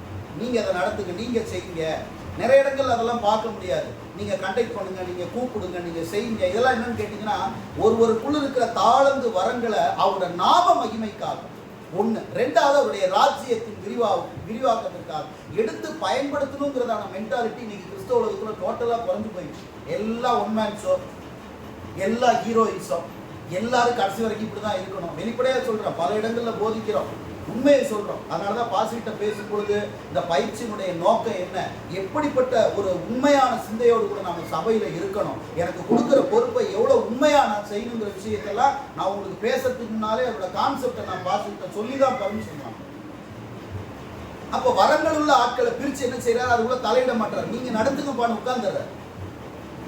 நீங்க அதை நடத்துங்க, நீங்க செய்யுங்க. நிறைய இடங்கள் அதெல்லாம் பார்க்க முடியாது. நீங்க கண்டக்ட் பண்ணுங்க, நீங்க கூப்பிடுங்க, நீங்க செய்யுங்க. இதெல்லாம் என்னன்னு கேட்டீங்கன்னா, ஒருவருக்குள்ள இருக்கிற தாளந்து வரங்களை அவரோட நாம மகிமைக்காக ஒண்ணு, 2வது அவருடைய ராஜ்யத்தின் விரிவாக்கத்திற்காக எடுத்து பயன்படுத்தணுங்கிறதான மென்டாலிட்டி இன்னைக்கு கிறிஸ்தவ உலகத்துல டோட்டலா குறைஞ்சு போயிடுச்சு. எல்லாம் ஒன் மேன் ஷோ, எல்லா ஹீரோயின்ஸும், எல்லாரும் கடைசி வரைக்கும் இப்படிதான் இருக்கணும். வெளிப்படையா சொல்றோம், பல இடங்கள்ல போதிக்கிறோம், உண்மையை சொல்றோம். அதனாலதான் பாசிட்ட பேசும் பொழுது இந்த பயிற்சியினுடைய நோக்கம் என்ன, எப்படிப்பட்ட ஒரு உண்மையான சிந்தையோடு கூட நம்ம சபையில இருக்கணும், எனக்கு கொடுக்குற பொறுப்பை எவ்வளவு உண்மையா நான் செய்யணுங்கிற விஷயத்தெல்லாம் நான் உங்களுக்கு பேசுறதுக்கு முன்னாலே அதோட கான்செப்டை நான் பாசிட்ட சொல்லிதான் பர்மிஷன் வாங்க. அப்ப வரங்கள் உள்ள ஆட்களை பிரிச்சு என்ன செய்யறாரு, அதுக்குள்ள தலையிட மாட்டார். நீங்க நடத்துங்கப்பான்னு உட்கார்ந்துடுற.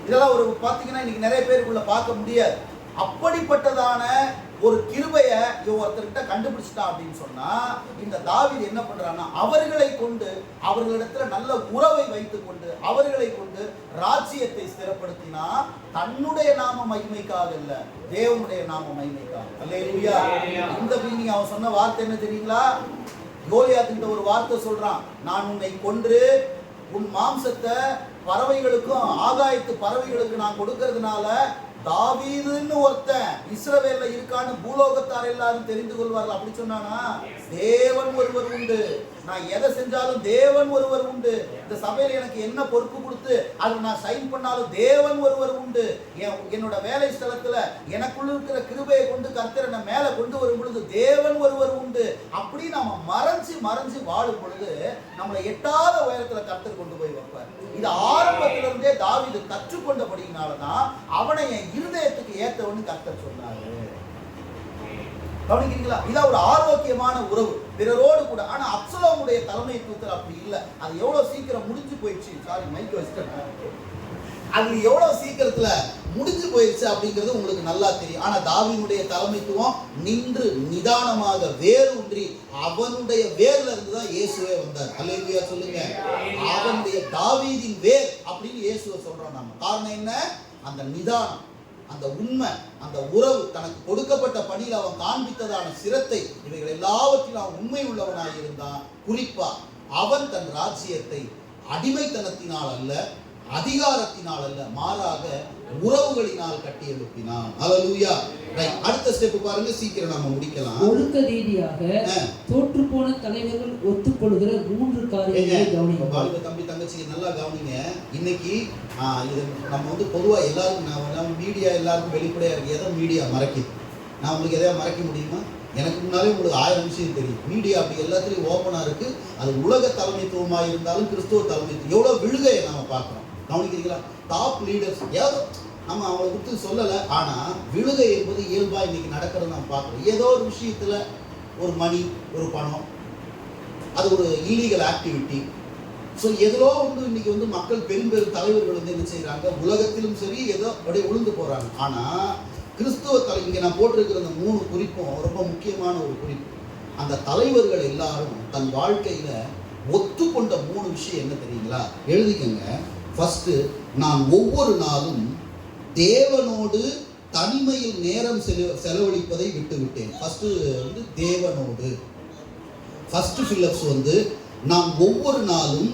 இதெல்லாம் ஒரு பாத்தீங்கன்னா இன்னைக்கு நிறைய பேருக்குள்ள பார்க்க முடியாது. அப்படிப்பட்டதான ஒரு கிருபைய ஒருத்தர்கிட்ட கண்டுபிடிச்சிட்டா அப்படின்னு சொன்னா, இந்த தாவீது என்ன பண்றான்னா, அவர்களை கொண்டு அவர்களிடத்துல நல்ல உறவை வைத்துக் கொண்டு அவர்களை கொண்டு ராஜ்யத்தை ஸ்திரப்படுத்தினா, தன்னுடைய நாம மகிமைக்காக இல்ல, தேவனுடைய நாம மகிமைக்காக. அல்லேலூயா. இந்த மீனிங் அவன் சொன்ன வார்த்தை என்ன தெரியுங்களா? கோலியாத்துக்கிட்ட ஒரு வார்த்தை சொல்றான், நான் உன்னை கொன்று உன் மாம்சத்தை பறவைகளுக்கும் ஆகாயத்து பறவைகளுக்கு நான் கொடுக்கறதுனால தாவீதுன்னு ஒருத்தன் இஸ்ரவேல்ல இருக்கான்னு பூலோகத்தார் எல்லாரும் தெரிந்து கொள்வார்கள் அப்படி சொன்னானா? தேவன் ஒருவர் உண்டு, நான் எதை செஞ்சாலும் தேவன் ஒருவர் உண்டு, இந்த சபையில எனக்கு என்ன பொறுப்பு கொடுத்து அதை நான் சைன் பண்ணாலும் தேவன் ஒருவர் உண்டு, என்னோட வேலை ஸ்தலத்துல எனக்குள்ள இருக்கிற கிருபையை கொண்டு கர்த்தர் என்ன மேல கொண்டு வரும் பொழுது தேவன் ஒருவர் உண்டு, அப்படி நாம மறைஞ்சு மறைஞ்சு வாழும் பொழுது நம்மளை எட்டாத உயரத்துல கர்த்தர் கொண்டு போய் வைப்பார். இது ஆரம்பத்திலிருந்தே தாவீது கற்றுக்கொண்டபடினாலதான் அவனை என் இருதயத்துக்கு ஏத்தவன்னு கர்த்தர் சொன்னாரு. கவனிக்கிறீங்களா? இதான் ஒரு ஆரோக்கியமான உறவு பிறரோடு கூட. ஆனா அப்சலோமுடைய தலைமைத்துவத்தில் அப்படி இல்லை. அது எவ்வளவு சீக்கிரம் முடிஞ்சு போயிடுச்சு. சாரி, மைக் வச்சுட்டேன். அது எவ்வளவு சீக்கிரத்துல முடிஞ்சு போயிடுச்சு அப்படிங்கிறது உங்களுக்கு நல்லா தெரியும். ஆனா தாவீதுடைய தலைமைத்துவம் நின்று நிதானமாக வேறு ஒன்றி அவனுடைய வேர்ல இருந்துதான் இயேசுவே வந்தார். அல்லேலூயா சொல்லுங்க. அவனுடைய தாவீதின் வேர் அப்படின்னு இயேசுவை சொல்றோம் நாம. காரணம் என்ன? அந்த நிதானம், அந்த உண்மை, அந்த உறவு, தனக்கு கொடுக்கப்பட்ட பணியில் அவன் காண்பித்ததான சிரத்தை, இவைகள் எல்லாவற்றிலும் அவன் உண்மை உள்ளவனாக இருந்தான். குறிப்பா அவன் தன் ராஜ்யத்தை அடிமைத்தனத்தினால் அல்ல, அதிகாரத்தினால் அல்ல, மாறாக உறவுகளினால் கட்டி எழுப்பினான். அல்லேலூயா. ரைட், அடுத்த ஸ்டெப் பாருங்க, சீக்கிரம் நாம முடிக்கலாம். ஒழுக்க ரீதியாக தோற்று போன தலைவர்கள் ஒத்துக்கொள்கிற 3 காரியங்களை கவனிங்க. தம்பி தங்கச்சி நல்லா கவனிங்க. இன்னைக்கு இது நம்ம வந்து பொதுவா எல்லாருக்கும் நம்ம மீடியா எல்லாருக்கும் வெளிப்படையா இருக்கு. எதை மீடியா மறைக்குது? நான் உங்களுக்கு எதையா மறைக்க முடியுமா? எனக்கு முன்னாலே உங்களுக்கு 1000 விஷயம் தெரியும். மீடியா அப்படி எல்லாத்துலேயும் ஓப்பனாக இருக்கு. அது உலக தலைமைத்துவமாக இருந்தாலும் கிறிஸ்துவ தலைமைத்துவம் எவ்வளோ விழுகையை நம்ம பார்க்குறோம். கவனிக்கிறீங்களா? டாப் லீடர்ஸ் ஏதோ நம்ம அவங்களை கொடுத்து சொல்லலை, ஆனால் விழுகை என்பது இயல்பாக இன்னைக்கு நடக்கிறத நம்ம பார்க்குறோம். ஏதோ ஒரு விஷயத்தில் ஒரு மணி, ஒரு பணம், அது ஒரு இல்லீகல் ஆக்டிவிட்டி. ஸோ எதிலோ வந்து இன்னைக்கு வந்து மக்கள் பெரும் தலைவர்கள் வந்து என்ன செய்கிறாங்க, உலகத்திலும் சரி ஏதோ அப்படியே விழுந்து போகிறாங்க. ஆனால் கிறிஸ்துவ இங்கே நான் போட்டிருக்கிற அந்த 3 குறிப்பும் ரொம்ப முக்கியமான ஒரு குறிப்பு. அந்த தலைவர்கள் எல்லாரும் தன் வாழ்க்கையில ஒத்துக்கொண்ட 3 விஷயம் என்ன தெரியுங்களா? எழுதிக்கங்க. ஃபர்ஸ்ட், நான் ஒவ்வொரு நாளும் தேவனோடு தனிமையில் நேரம் செலவழிப்பதை விட்டு விட்டேன். ஃபர்ஸ்ட் வந்து தேவனோடு. ஃபர்ஸ்ட் பிலிப்ஸ் வந்து நான் ஒவ்வொரு நாளும்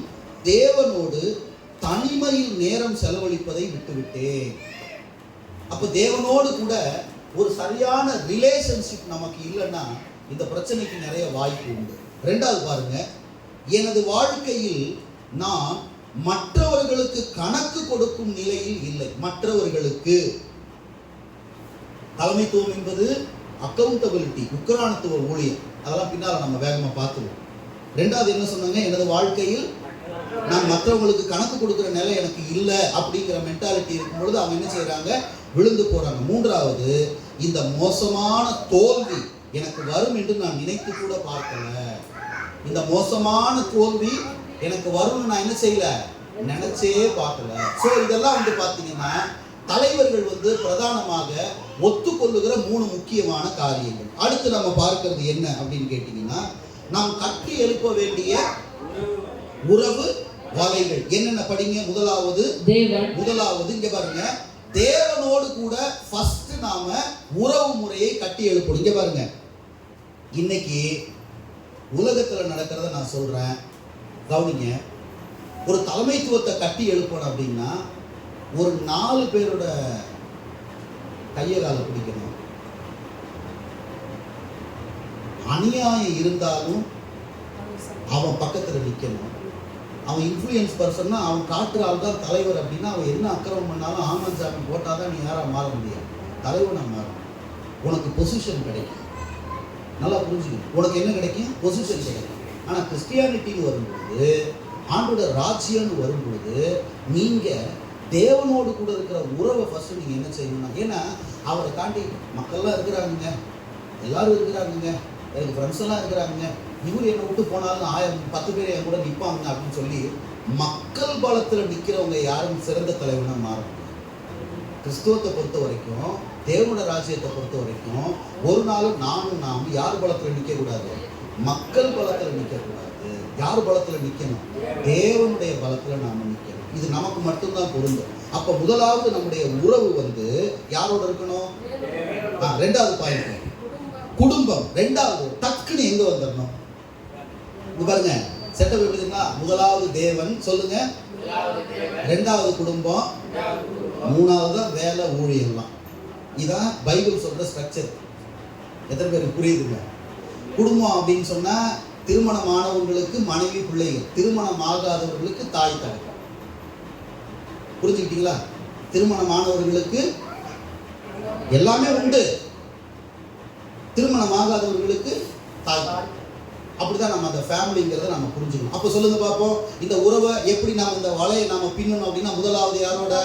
தேவனோடு தனிமையில் நேரம் செலவழிப்பதை விட்டு விட்டேன். அப்போ தேவனோடு கூட ஒரு சரியான ரிலேஷன்ஷிப் நமக்கு இல்லைன்னா இந்த பிரச்சனைக்கு நிறைய வாய்ப்பு உண்டு. 2வது பாருங்க, எனது வாழ்க்கையில் நான் மற்றவர்களுக்கு கணக்கு கொடுக்கும் நிலையில் இல்லை. மற்றவர்களுக்கு தலைமைத்துவம் என்பது அக்கௌண்டபிலிட்டி, உக்கிரானத்துவ ஊழியம், அதெல்லாம் பின்னால் நம்ம வேகமாக பார்த்துருவோம். 2வது என்ன சொன்னாங்க? எனது வாழ்க்கையில் நான் மற்றவங்களுக்கு கணக்கு கொடுக்குற நிலை எனக்கு இல்லை அப்படிங்கிற மென்டாலிட்டி இருக்கும் பொழுது அவங்க என்ன செய்யறாங்க? விழுந்து போறாங்க. 3வது, இந்த மோசமான தோல்வி எனக்கு வரும் என்று நான் நினைத்து கூட பார்க்கல. இந்த மோசமான தோல்வி எனக்கு வரும்னு நான் என்ன செய்யல, நினைச்சே பார்க்கல. ஸோ இதெல்லாம் வந்து பார்த்தீங்கன்னா தலைவர்கள் வந்து பிரதானமாக ஒத்துக்கொள்ளுகிற 3 முக்கியமான காரியங்கள். அடுத்து நம்ம பார்க்கிறது என்ன அப்படின்னு கேட்டீங்கன்னா, நாம் கட்டி எழுப்ப வேண்டிய உறவு வகைகள் என்னென்ன படிங்க. முதலாவது இங்க பாருங்க, தேவனோடு கூட ஃபர்ஸ்ட் நாம உறவு முறையை கட்டி எழுப்பணும். இங்க பாருங்க, இன்னைக்கு உலகத்துல நடக்கிறத நான் சொல்றேன், கவனிங்க. ஒரு தலைமைத்துவத்தை கட்டி எழுப்பணும் அப்படின்னா ஒரு 4 பேரோட கையை காலை பிடிக்கணும். அநியாயம் இருந்தாலும் அவன் பக்கத்துல நிற்கணும். அவன் இன்ஃப்ளூயன்ஸ் பர்சன்னா அவன் காட்டுற ஆள் தான் தலைவர் அப்படின்னா அவன் என்ன அக்கிரமம் பண்ணாலும் ஆமன் சாமி போட்டாதான் நீ யாரா மாற முடியாது. தலைவனா மாறும். உனக்கு பொசிஷன் கிடைக்கும். நல்லா புரிஞ்சுக்கணும். உனக்கு என்ன கிடைக்கும்? பொசிஷன் கிடைக்கும். ஆனால் கிறிஸ்டியானிட்டின்னு வரும்பொழுது, ஆண்டோட ராஜ்யம்னு வரும்பொழுது, நீங்க தேவனோடு கூட இருக்கிற உறவை ஃபர்ஸ்ட் நீங்க என்ன செய்யணும்னா, ஏன்னா அவரை தாண்டி மக்கள்லாம் இருக்கிறாங்க, எல்லாரும் இருக்கிறாங்க, எனக்கு ஃப்ரெண்ட்ஸ் எல்லாம் இருக்கிறாங்க, இவர் என்னை விட்டு போனாலும் 10 பேர் என் கூட நிற்பாங்க அப்படின்னு சொல்லி மக்கள் பலத்தில் நிற்கிறவங்க யாரும் சிறந்த தலைவனா மாற முடியாது. கிறிஸ்துவத்தை பொறுத்த வரைக்கும், தேவனோட ராஜ்யத்தை பொறுத்த வரைக்கும், ஒரு நாளும் நாமும் யார் பலத்தில் நிற்கக்கூடாது, மக்கள் பலத்தில் நிற்கக்கூடாது. யார் பலத்தில் நிற்கணும்? தேவனுடைய பலத்தில் நாம நிற்கணும். இது நமக்கு மட்டும்தான் பொருந்தும். அப்ப முதலாவது நம்முடைய உறவு வந்து யாரோட இருக்கணும்? 2வது பாயிண்ட் குடும்பம். 2வது டக்குன்னு எங்க வந்துடணும்? பாருங்க, செட்டப் எப்படின்னா, முதலாவது தேவன் சொல்லுங்க, ரெண்டாவது குடும்பம், மூணாவது தான் வேலை ஊழியெல்லாம். இதான் பைபிள் சொல்ற ஸ்ட்ரக்சர். எத்தனை பேருக்கு புரியுதுங்க? குடும்பம் அப்படின்னு சொன்னா திருமணமானவர்களுக்கு மனைவி பிள்ளைகள், திருமணம் ஆகாதவர்களுக்கு தாய் தகவல். புரிஞ்சுக்கிட்டீங்களா? திருமணமானவர்களுக்கு எல்லாமே உண்டு, திருமணம் ஆகாதவர்களுக்கு தாய் தகவல். அப்படிதான் நம்ம அந்த ஃபேமிலிங்கிறத நம்ம புரிஞ்சுக்கணும். அப்போ சொல்லுங்க பார்ப்போம், இந்த உறவை எப்படி நாம இந்த வலையை நாம பின்னணும் அப்படின்னா, முதலாவது யாரோட,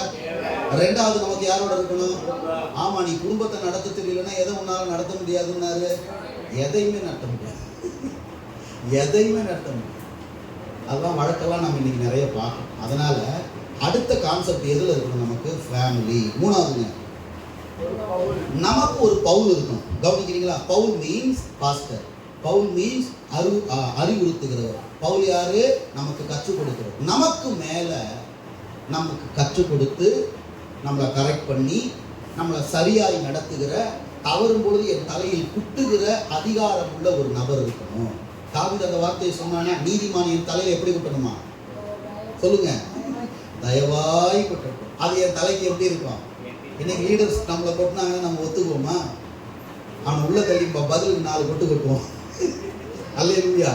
ரெண்டாவது நமக்கு யாரோட இருக்கணும்? ஆமா, நீ குடும்பத்தை நடத்த தெரியலன்னா எதை உன்னால நடத்த முடியாதுன்னாரு? எதையுமே நடத்த முடியாது, எதையுமே நடத்த முடியாது. அதெல்லாம் வழக்கெல்லாம் நம்ம இன்னைக்கு நிறைய பார்க்கணும். அதனால அடுத்த கான்செப்ட் எதுல இருக்கணும்? நமக்கு ஃபேமிலி. மூணாவதுங்க, நமக்கு ஒரு பவுல் இருக்கணும். கவனிக்கிறீங்களா? Paul means pastor. Paul means அறிவுறுத்துகிறவர். பவுல் யாரு? நமக்கு கற்றுக் கொடுக்கிறவர். நமக்கு மேல நமக்கு கற்றுக் கொடுத்து நம்மளை கரெக்ட் பண்ணி நம்மளை சரியாய் நடத்துகிற, தவறும் பொழுது என் தலையில் குட்டுகிற அதிகாரம் உள்ள ஒரு நபர் இருக்கணும். தாவீது அந்த வார்த்தையை சொன்னானே, நீதிமான் என் தலையில எப்படி குட்டணுமா? சொல்லுங்க, தயவாய் குட்டணும். அது என் தலைக்கு எப்படி இருக்கும்? இன்னைக்கு லீடர்ஸ் நம்மளை கொட்டினாங்கன்னா நம்ம ஒத்துக்குவோமா? அவன் உள்ள தள்ளி பதிலுக்கு 4 கொட்டு கொட்டுவோம். அல்லேலூயா.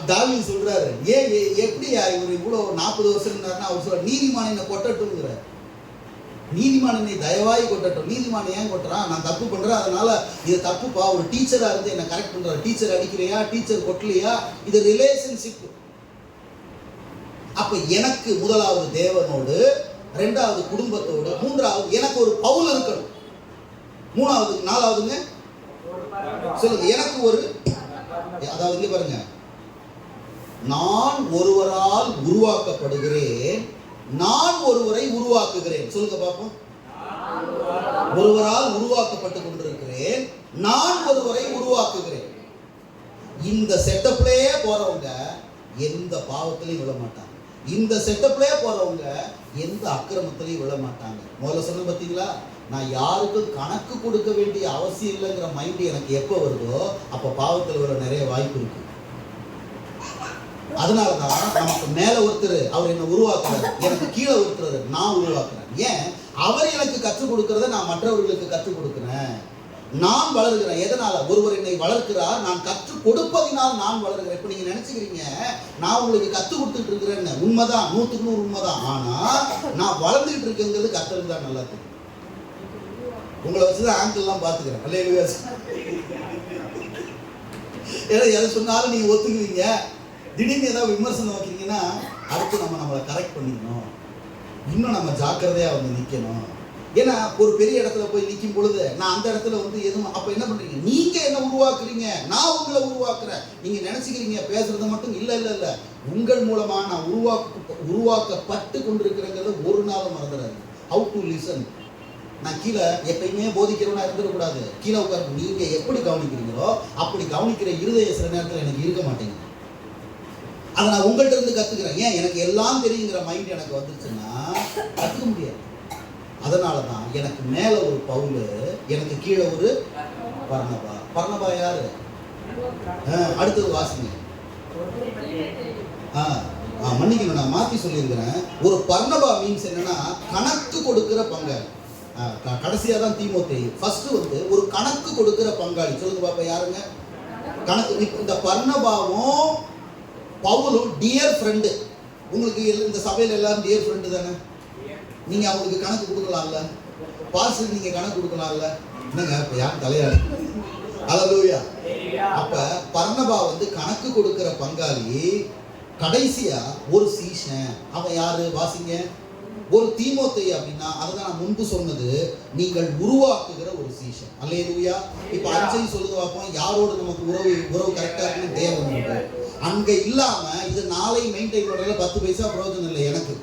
தாவீது சொல்றாரு, ஏன் எப்படியா இவர் இவ்வளவு 40 வருஷம் இருந்தாருன்னா, அவர் சொல்ற நீதிமான் என்னை கொட்டட்டும்ங்கிற. நீதிமான் என்னை தயவாய் கொட்டட்டும். நீதிமான் ஏன் கொட்டுறான்? நான் தப்பு பண்றேன், அதனால இது தப்புப்பா. ஒரு டீச்சரா இருந்து என்ன கரெக்ட் பண்றாரு. டீச்சர் அடிக்கிறியா, டீச்சர் கொட்டலையா, இது ரிலேஷன்ஷிப். அப்ப எனக்கு முதலாவது தேவனோடு, ரெண்டாவது குடும்பத்தோடு, மூன்றாவது எனக்கு ஒரு பவுல் இருக்கணும். மூணாவது, நாலாவதுங்க சொல்லுங்க, எனக்கு ஒரு, அதாவது இங்க பாருங்க, நான் ஒருவரால் உருவாக்கப்படுகிறேன், நான் ஒருவரை உருவாக்குகிறேன். சொல்லுங்க பாப்போம். ஒருவரால் உருவாக்கப்பட்டு கொண்டிருக்கிறேன், நான் ஒருவரை உருவாக்குகிறேன். இந்த செட்டப்லயே போறவங்க எந்த பாவத்திலையும் விழ மாட்டாங்க. இந்த செட்டப்லயே போறவங்க எந்த அக்கிரமத்திலையும் விழ மாட்டாங்க. முதல்ல சொன்ன பார்த்தீங்களா, நான் யாருக்கும் கணக்கு கொடுக்க வேண்டிய அவசியம் இல்லைங்கிற மைண்ட் எனக்கு எப்போ வருதோ அப்போ பாவத்தில் வர நிறைய வாய்ப்பு இருக்கு. அதனாலதான் நமக்கு மேல ஒருத்தர் அவர் என்ன உருவாக்குறாரு, எனக்கு கீழே ஒருத்தர் நான் உருவாக்குறேன். ஏன்? அவர் எனக்கு கற்றுக் கொடுக்கறத நான் மற்றவர்களுக்கு கற்றுக் கொடுக்கிறேன். நான் வளர்கிறேன். எதனால? ஒருவர் என்னை வளர்க்கிறார், நான் கற்றுக் கொடுப்பதினால் நான் வளர்கிறேன். இப்ப நீங்க நினைச்சுக்கிறீங்க நான் உங்களுக்கு கற்றுக் கொடுத்துட்டு இருக்கிறேன்னு. உண்மைதான், 100க்கு 100 உண்மைதான். ஆனா நான் வளர்ந்துகிட்டு இருக்கேங்கிறது கத்துறது தான். நல்லா தெரியும். உங்களை வச்சுதான் ஆங்கிள் எல்லாம் பாத்துக்கிறேன். அல்லேலூயா. ஏன்னா எதை சொன்னாலும் நீங்க ஒத்துக்குவீங்க. திடீர்னு ஏதாவது விமர்சனம் வைக்கிறீங்கன்னா அடுத்து நம்மளை கரெக்ட் பண்ணிக்கணும், இன்னும் நம்ம ஜாக்கிரதையா வந்து நிக்கணும். ஏன்னா ஒரு பெரிய இடத்துல போய் நிற்கும் பொழுது நான் அந்த இடத்துல வந்து எதுவும், அப்ப என்ன பண்றீங்க? நீங்க என்ன உருவாக்குறீங்க, நான் உங்களை உருவாக்குறேன். நீங்க நினைச்சுக்கிறீங்க பேசுறது மட்டும் இல்ல இல்ல இல்ல, உங்கள் மூலமா நான் உருவாக்கப்பட்டு கொண்டிருக்கிறேங்கிறத ஒரு நாளும் மறந்துடாது. How to listen. நான் கீழே எப்பயுமே போதிக்கிறவனா இருந்துடக்கூடாது. கீழே உட்காந்து நீங்க எப்படி கவனிக்கிறீங்களோ அப்படி கவனிக்கிற இருதய சில நேரத்தில் எனக்கு இருக்க மாட்டேங்குது. அதை நான் உங்கள்கிட்ட இருந்து கத்துக்கிறேன். ஏன்? எனக்கு எல்லாம் தெரியுங்கிற மைண்ட் எனக்கு வந்துருச்சுன்னா கத்துக்க முடியாது. அதனாலதான் எனக்கு மேல ஒரு பவுல், எனக்கு கீழே ஒரு பர்னபா. பர்னபா யாரு? அடுத்தது வாசிங்க. மன்னிக்கணும், நான் மாத்தி சொல்லியிருக்கிறேன். ஒரு பர்னபா மீன்ஸ் என்னன்னா கணக்கு கொடுக்கிற பங்காளி. கடைசியா தான் தீமோத்தேயு. ஃபர்ஸ்ட் வந்து ஒரு கணக்கு கொடுக்கிற பங்காளி. சொல்லுங்க பாப்பா, யாருங்க கணக்கு? இந்த பர்னபாவும் பவுலும் டியர் ஃப்ரெண்டு. உங்களுக்கு இந்த சபையில எல்லாரும் டியர் ஃப்ரெண்டு தானே? நீங்க அவங்களுக்கு கணக்கு கொடுக்கலாம்ல, பாஸ்டருக்கு நீங்க கணக்கு கொடுக்கலாம்ல. என்னங்க இப்ப யார் தலையாடு? அல்லேலூயா. அப்ப பர்னபா வந்து கணக்கு கொடுக்கிற பங்காளி. கடைசியா ஒரு சீஷன். அவன் யாரு? வாசிங்க. ஒரு தீமோத்தேயு அப்படின்னா அதுதான் நான் முன்பு சொன்னது, நீங்கள் உருவாக்குகிற ஒரு சீஷன். அல்லேலூயா. இப்ப அஞ்சையும் சொல்லுங்க பார்ப்போம். யாரோடு நமக்கு உறவு கரெக்டா இருக்குன்னு தேவன். அங்க இல்லாம இது நாளை மெயின்டைன் பண்றதுல 10 பைசா பிரயோஜனம் இல்லை எனக்கு,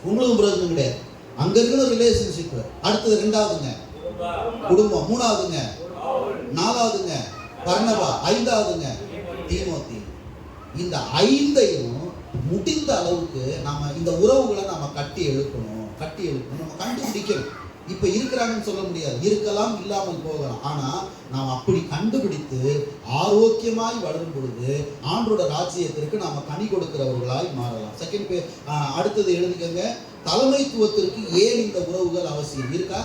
உங்களுக்கும் பிரயோஜனம் கிடையாது. அங்க இருக்கிற ரிலேஷன்ஷிப். அடுத்தது ரெண்டாவதுங்க குடும்பம், மூணாவதுங்க நாலாவதுங்க பர்னபா, ஐந்தாவதுங்க தீமோத்தேயு. இந்த 5ஐயும் முடிந்த அளவுக்கு நாம இந்த உறவுகளை நாம கட்டி எழுப்பணும் நம்ம கண்டுபிடிக்கணும். இப்ப இருக்கிறாங்கன்னு சொல்ல முடியாது, இருக்கலாம், இல்லாமல் போகலாம். ஆனா நாம் அப்படி கண்டுபிடித்து ஆரோக்கியமாய் வளரும் பொழுது ஆண்டோட ராஜ்யத்திற்கு நாம கனி கொடுக்கிறவர்களாய் மாறலாம். செகண்ட் அடுத்தது எழுதிக்கங்க, தலைமைத்துவத்திற்கு ஏன் இந்த உறவுகள் அவசியம் இருக்கா?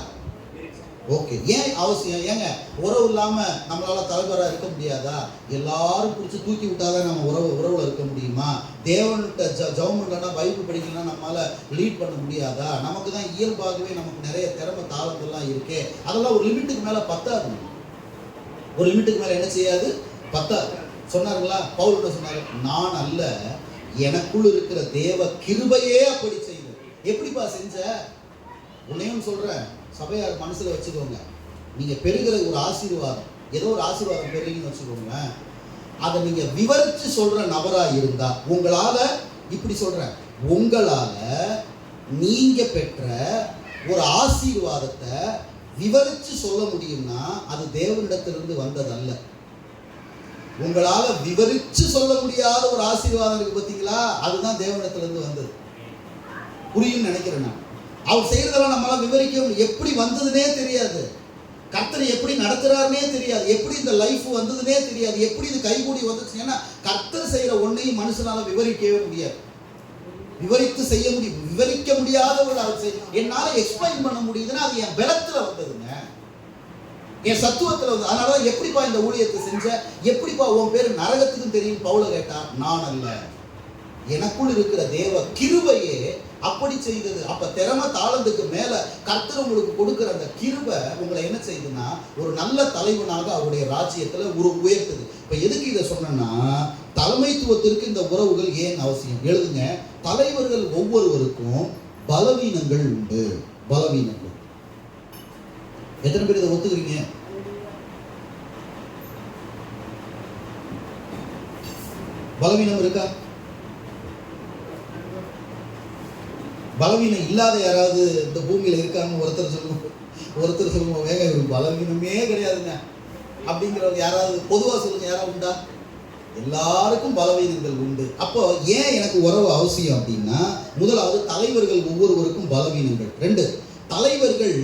ஓகே, ஏன் அவசியம்? ஏங்க உறவு இல்லாம நம்மளால தலைவராக இருக்க முடியாதா? எல்லாரும் பிடிச்சி தூக்கி விட்டாதான் நம்ம உறவுல இருக்க முடியுமா? தேவன்கிட்ட ஜெபம் பண்ணலன்னா, பைபிள் படிக்கலாம் நம்மளால லீட் பண்ண முடியாதா? நமக்கு தான் இயல்பாகவே நமக்கு நிறைய திறமை தாளங்கள்லாம் இருக்கே, அதெல்லாம் ஒரு லிமிட்டுக்கு மேல பத்தாது. ஒரு லிமிட்டுக்கு மேல என்ன செய்யாது? பத்தாது. சொன்னாருங்களா? பவுல் என்ன சொன்னாரு? நான் அல்ல, எனக்குள் இருக்கிற தேவ கிருபையே அப்படி செய்யுது. எப்படிப்பா செஞ்ச? உன்னையும் சொல்றேன், சபையார் மனசுல வச்சுக்கோங்க, நீங்க பெறுகிற ஒரு ஆசீர்வாதம், ஏதோ ஒரு ஆசீர்வாதம் பெறுறீங்கன்னு வச்சுக்கோங்க, அதை நீங்க விவரிச்சு சொல்ற நபரா இருந்தா, உங்களால இப்படி சொல்றேன், உங்களால நீங்க பெற்ற ஒரு ஆசீர்வாதத்தை விவரிச்சு சொல்ல முடியும்னா அது தேவனிடத்திலிருந்து வந்ததல்ல. உங்களால விவரிச்சு சொல்ல முடியாத ஒரு ஆசீர்வாதம் இருக்கு பார்த்தீங்களா, அதுதான் தேவனிடத்திலிருந்து வந்தது. புரியும் நினைக்கிறேன் நான். அவர் செய்யறதெல்லாம் நம்மளால விவரிக்க எப்படி வந்ததுன்னே தெரியாது, கர்த்தர் எப்படி நடத்துறாருன்னே தெரியாது, எப்படி இந்த லைஃப் வந்ததுன்னே தெரியாது, எப்படி இது கைகூடி வந்துச்சு. ஏன்னா கர்த்தர் செய்யற ஒன்னையும் மனுஷனால விவரிக்கவே முடியாது, விவரித்து செய்ய முடியும், விவரிக்க முடியாத ஒரு என்னால எக்ஸ்பிளைன் பண்ண முடியுதுன்னா அது என் பலத்துல வந்ததுங்க, என் சத்துவத்துல வந்து. அதனாலதான் எப்படிப்பா இந்த ஊழியத்தை செஞ்ச, எப்படிப்பா உன் பேரு நரகத்துக்கும் தெரியும் பவுல கேட்டா, நான் அல்ல, எனக்குள் இருக்கிற தேவ கிருபையே அப்படி செய்தது. அப்ப திறமை தாளந்துக்கு மேல கர்த்தர் உங்களுக்கு கொடுக்கிற அந்த கிருபை உங்களை என்ன செய்யுதுன்னா ஒரு நல்ல தலைவனாக அவருடைய ராஜ்யத்துல உயர்த்துது. இப்ப எதுக்கு இதை சொன்னா, தலைமைத்துவத்திற்கு இந்த உறவுகள் ஏன் அவசியம்? எழுதுங்க, தலைவர்கள் ஒவ்வொருவருக்கும் பலவீனங்கள் உண்டு. பலவீனங்கள் எத்தனை பேர் இதை ஒத்துக்கிறீங்க? பலவீனம் இருக்கா? பலவீனம் இல்லாத யாராவது இந்த பூமியில இருக்காங்க? ஒருத்தர் சொல்லுவோம், வேக பலவீனமே கிடையாதுங்க அப்படிங்கிறவங்க யாராவது பொதுவா சொல்லுங்க, யாராவது உண்டா? எல்லாருக்கும் பலவீனங்கள் உண்டு. அப்போ ஏன் எனக்கு உறவு அவசியம் அப்படின்னா, முதலாவது தலைவர்கள் ஒவ்வொருவருக்கும் பலவீனங்கள். 2, தலைவர்கள்